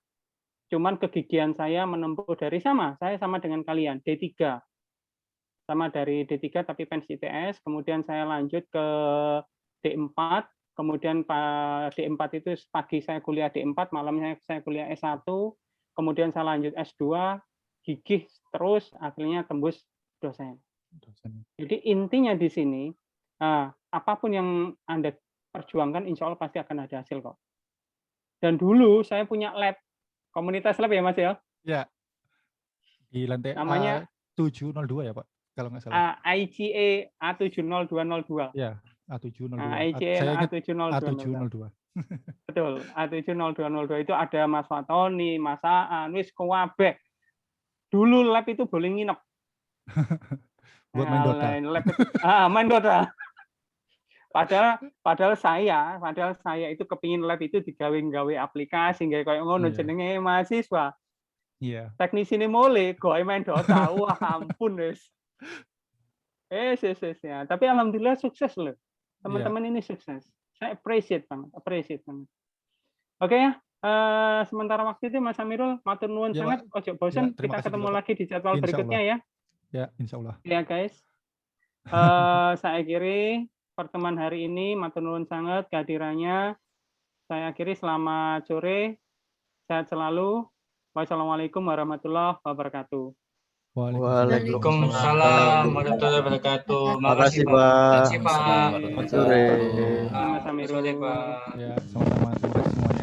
Cuman kegigihan saya menempuh dari saya sama dengan kalian, D3. Sama dari D3 tapi pensi ITS, kemudian saya lanjut ke D4, kemudian D4 itu pagi saya kuliah D4, malamnya saya kuliah S1, kemudian saya lanjut S2, gigih terus, akhirnya tembus dosen. Jadi intinya di sini, apapun yang Anda perjuangkan, insya Allah pasti akan ada hasil kok. Dan dulu saya punya lab, komunitas lab ya Mas ya? Ya, di lantai namanya A702 ya Pak, kalau nggak salah. IGA A70202. Ya, A702. IGA A70202. Betul, A70202 itu ada Mas Fatoni, Mas Aan, wis kuwabeh. Dulu lab itu boleh nginep. Buat main Dota. Main Dota. Padahal saya itu kepingin lab itu digawe aplikasi nggak kayak ngono jenenge mahasiswa. Iya. Teknisi ini mulai goe main Dota. Wah, ampun wis. Ya. Tapi alhamdulillah sukses loh. Teman-teman ini sukses. Saya appreciate banget. Oke ya. Sementara waktu itu Mas Amirul matur nuwun sangat. Ojo bosan, kita ketemu lagi di jadwal berikutnya ya. Ya, insya Allah. Ya guys. Saya akhiri pertemuan hari ini, matur nuwun sangat kehadirannya. Saya akhiri, selamat sore, sehat selalu. Wassalamualaikum warahmatullahi wabarakatuh. Waalaikumsalam warahmatullahi wabarakatuh. Makasih Pak. Selamat sore. Mas Amirul. Ya, sama-sama. Terima kasih semuanya.